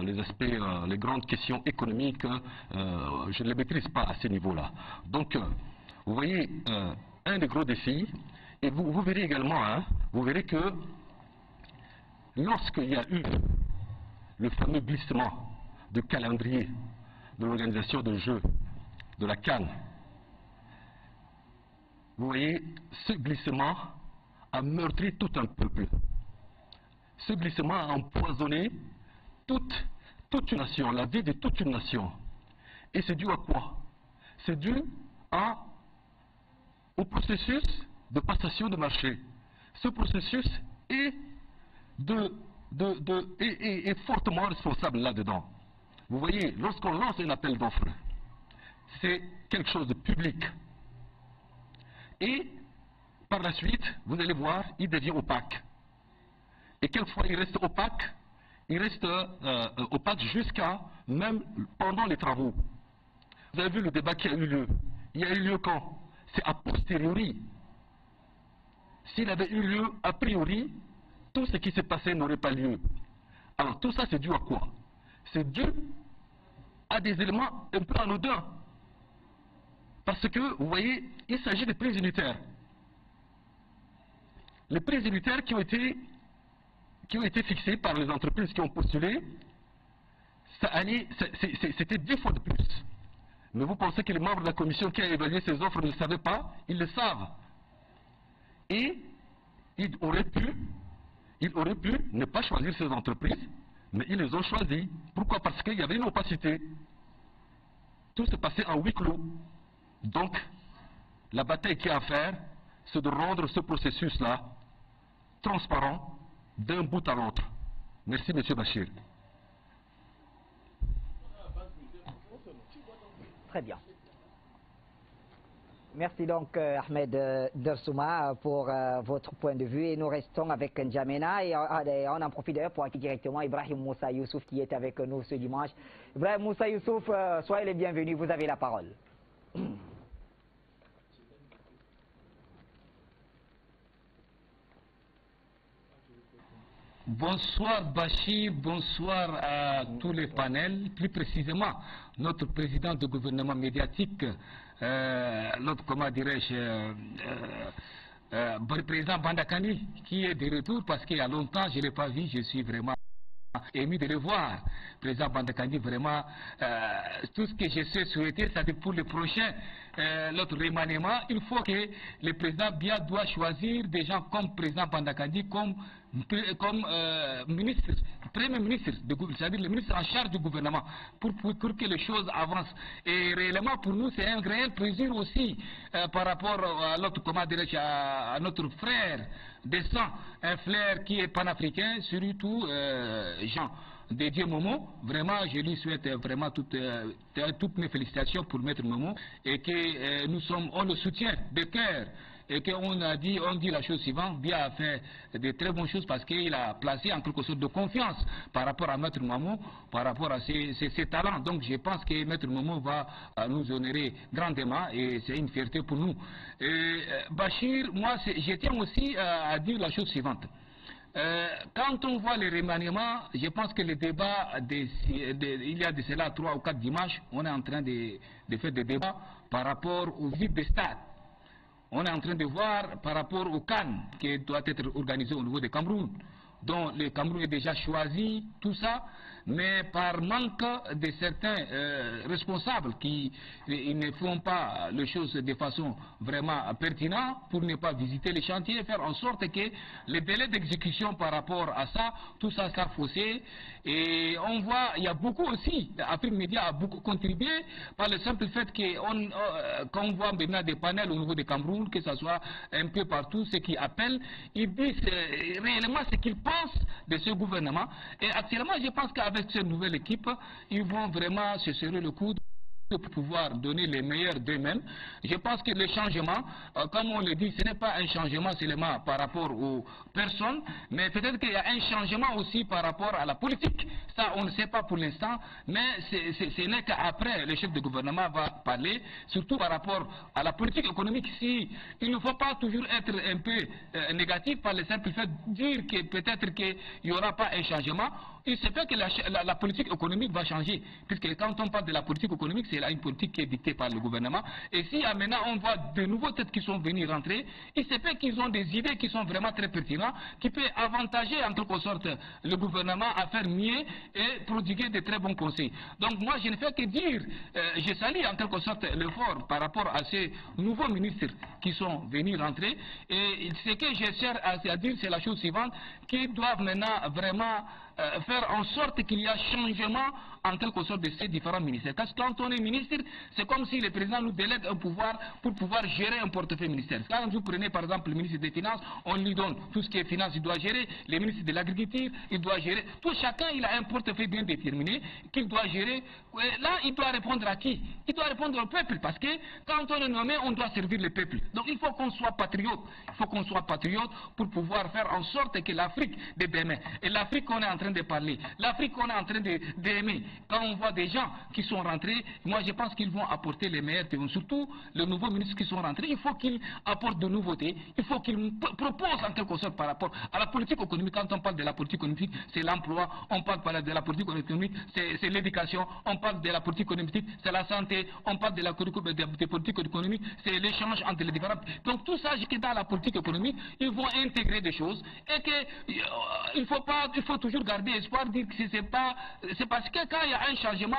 les grandes questions économiques, je ne les maîtrise pas à ce niveau-là. Donc, vous voyez, un des gros défis, et vous verrez également, hein, vous verrez que lorsqu'il y a eu le fameux glissement de calendrier de l'organisation de jeux de la CAN, vous voyez, ce glissement a meurtri tout un peuple. Ce glissement a empoisonné toute une nation, la vie de toute une nation. Et c'est dû à quoi? C'est dû au processus de passation de marché. Ce processus est fortement responsable là-dedans. Vous voyez, lorsqu'on lance un appel d'offres, c'est quelque chose de public. Et par la suite, vous allez voir, il devient opaque. Et quelquefois, il reste opaque. Il reste opaque jusqu'à même pendant les travaux. Vous avez vu le débat qui a eu lieu. Il y a eu lieu quand? C'est a posteriori. S'il avait eu lieu a priori, tout ce qui s'est passé n'aurait pas lieu. Alors tout ça, c'est dû à quoi? C'est dû à des éléments un peu anodins. Parce que, vous voyez, il s'agit des prix unitaires. Les prix unitaires qui ont été fixés par les entreprises qui ont postulé, c'était 10 fois de plus. Mais vous pensez que les membres de la commission qui a évalué ces offres ne savaient pas? Ils le savent. Et ils auraient pu ne pas choisir ces entreprises, mais ils les ont choisies. Pourquoi? Parce qu'il y avait une opacité. Tout se passait en huis clos. Donc, la bataille qu'il y a à faire, c'est de rendre ce processus-là transparent d'un bout à l'autre. Merci, M. Bachir. Très bien. Merci donc Ahmed Dersouma pour votre point de vue et nous restons avec N'Djamena et on en profite d'ailleurs pour accueillir directement Ibrahim Moussa Youssouf qui est avec nous ce dimanche. Ibrahim Moussa Youssouf, soyez les bienvenus, vous avez la parole. Bonsoir Bachir, bonsoir à tous les panels, plus précisément notre président de gouvernement médiatique, l'autre, comment dirais-je, président Bandakani, qui est de retour parce qu'il y a longtemps je ne l'ai pas vu, je suis vraiment ému de le voir. Président Bandakani, vraiment, tout ce que je sais souhaiter, c'est pour le prochain, l'autre remaniement, il faut que le président Biya doit choisir des gens comme président Bandakani, comme ministre, premier ministre, c'est-à-dire le ministre en charge du gouvernement, pour que les choses avancent. Et réellement, pour nous, c'est un réel plaisir aussi par rapport à l'autre, comment dirais-je, à notre frère de sang, un frère qui est panafricain, surtout Jean Dédié Momo. Vraiment, je lui souhaite vraiment toutes mes félicitations pour Maître Momo et que on le soutient de cœur. Et qu'on dit la chose suivante, Biya a fait de très bonnes choses parce qu'il a placé en quelque sorte de confiance par rapport à Maître Momo, par rapport à ses talents. Donc je pense que Maître Momo va nous honorer grandement et c'est une fierté pour nous. Bachir, moi je tiens aussi à dire la chose suivante. Quand on voit les remaniements, je pense que le débat, il y a de cela 3 ou 4 dimanches, on est en train de faire des débats par rapport aux visites des stades. On est en train de voir par rapport au CAN qui doit être organisé au niveau du Cameroun, dont le Cameroun est déjà choisi, tout ça, mais par manque de certains responsables qui ne font pas les choses de façon vraiment pertinente pour ne pas visiter les chantiers et faire en sorte que les délais d'exécution par rapport à ça, tout ça sera faussé. Et on voit, il y a beaucoup aussi, Afrique Média a beaucoup contribué par le simple fait qu'on voit maintenant des panels au niveau du Cameroun, que ce soit un peu partout, ceux qui appellent, ils disent réellement ce qu'ils pensent de ce gouvernement. Et actuellement, je pense qu'avec cette nouvelle équipe, ils vont vraiment se serrer le coude pour pouvoir donner les meilleurs d'eux-mêmes. Je pense que le changement, comme on le dit, ce n'est pas un changement seulement par rapport aux personnes, mais peut-être qu'il y a un changement aussi par rapport à la politique. Ça, on ne sait pas pour l'instant, mais ce n'est qu'après le chef de gouvernement va parler, surtout par rapport à la politique économique. Il ne faut pas toujours être un peu négatif par le simple fait de dire que peut-être qu'il n'y aura pas un changement. Il se fait que la politique économique va changer, puisque quand on parle de la politique économique, c'est une politique qui est dictée par le gouvernement. Et si maintenant on voit de nouveaux têtes qui sont venus rentrer, il se fait qu'ils ont des idées qui sont vraiment très pertinentes, qui peuvent avantager en quelque sorte le gouvernement à faire mieux et prodiguer de très bons conseils. Donc moi je ne fais que dire, je salue en quelque sorte l'effort par rapport à ces nouveaux ministres qui sont venus rentrer. Et ce que je cherche à dire, c'est la chose suivante, qu'ils doivent maintenant vraiment faire en sorte qu'il y ait changement en quelque sorte de ces différents ministères. Parce que quand on est ministre, c'est comme si le président nous délègue un pouvoir pour pouvoir gérer un portefeuille ministère. Quand vous prenez par exemple le ministre des Finances, on lui donne tout ce qui est finance, il doit gérer. Le ministre de l'Agriculture, il doit gérer. Tout chacun, il a un portefeuille bien déterminé qu'il doit gérer. Là, il doit répondre à qui? Il doit répondre au peuple, parce que quand on est nommé, on doit servir le peuple. Donc il faut qu'on soit patriote. Il faut qu'on soit patriote pour pouvoir faire en sorte que l'Afrique de demain, et l'Afrique qu'on est en train train de parler, l'Afrique qu'on est en train d'aimer, quand on voit des gens qui sont rentrés, moi je pense qu'ils vont apporter les meilleurs témoins. Surtout les nouveaux ministres qui sont rentrés, il faut qu'ils apportent de nouveautés, il faut qu'ils proposent en quelque sorte par rapport à la politique économique. Quand on parle de la politique économique, c'est l'emploi, on parle de la politique économique, c'est l'éducation, on parle de la politique économique, c'est la santé, on parle de la politique économique, c'est l'échange entre les différents. Donc tout ça, qui dans la politique économique, ils vont intégrer des choses et il faut toujours garder espoir, dire que c'est parce que quand il y a un changement,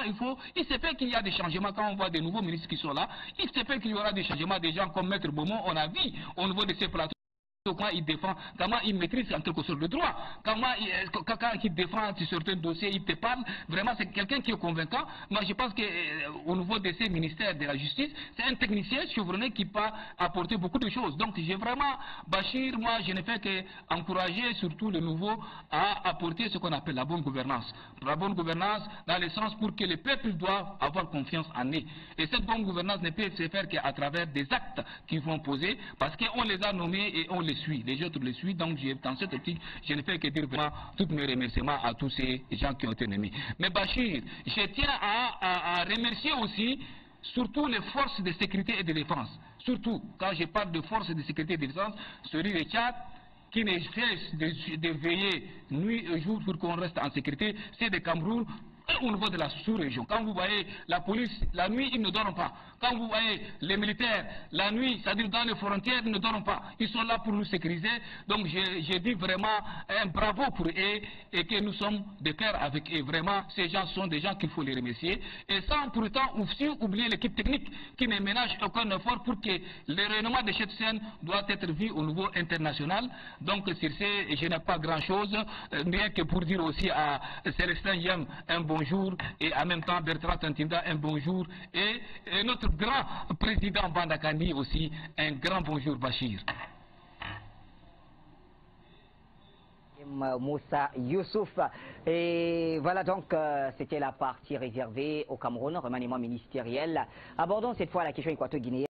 il se fait qu'il y a des changements. Quand on voit des nouveaux ministres qui sont là, il se fait qu'il y aura des changements. Des gens comme Maître Beaumont, on a vu au niveau de ces plateaux comment il défend, comment il maîtrise en quelque sorte le droit, quand il défend sur certains dossiers, il te parle, vraiment c'est quelqu'un qui est convaincant. Moi je pense qu'au niveau de ces ministères de la justice, c'est un technicien chevronné qui peut apporter beaucoup de choses. Donc j'ai vraiment, Bachir, moi je ne fais qu'encourager surtout le nouveau à apporter ce qu'on appelle la bonne gouvernance. La bonne gouvernance dans le sens pour que les peuples doivent avoir confiance en eux. Et cette bonne gouvernance ne peut se faire qu'à travers des actes qu'ils vont poser, parce qu'on les a nommés et on les suit, les autres les suivent. Donc dans cette optique, je ne fais que dire vraiment tous mes remerciements à tous ces gens qui ont été nommés. Mais Bachir, je tiens à remercier aussi surtout les forces de sécurité et de défense. Surtout, quand je parle de forces de sécurité et de défense, celui de Tchad, qui ne cesse de veiller nuit et jour pour qu'on reste en sécurité, c'est de Cameroun. Au niveau de la sous-région, quand vous voyez la police, la nuit, ils ne dorment pas. Quand vous voyez les militaires, la nuit, c'est-à-dire dans les frontières, ils ne dorment pas. Ils sont là pour nous sécuriser. Donc, je dis vraiment un bravo pour eux et que nous sommes de cœur avec eux. Vraiment, ces gens sont des gens qu'il faut les remercier. Et sans pour autant aussi oublier l'équipe technique qui ne ménage aucun effort pour que le rayonnement de cette scène doit être vu au niveau international. Donc, sur ce, je n'ai pas grand-chose, rien que pour dire aussi à Célestin Yem un bonjour et en même temps Bertrand Tantinda un bonjour et notre grand président Bandakani aussi un grand bonjour Bachir. Moussa Youssouf. Et voilà donc, c'était la partie réservée au Cameroun, remaniement ministériel. Abordons cette fois la question équato-guinéenne.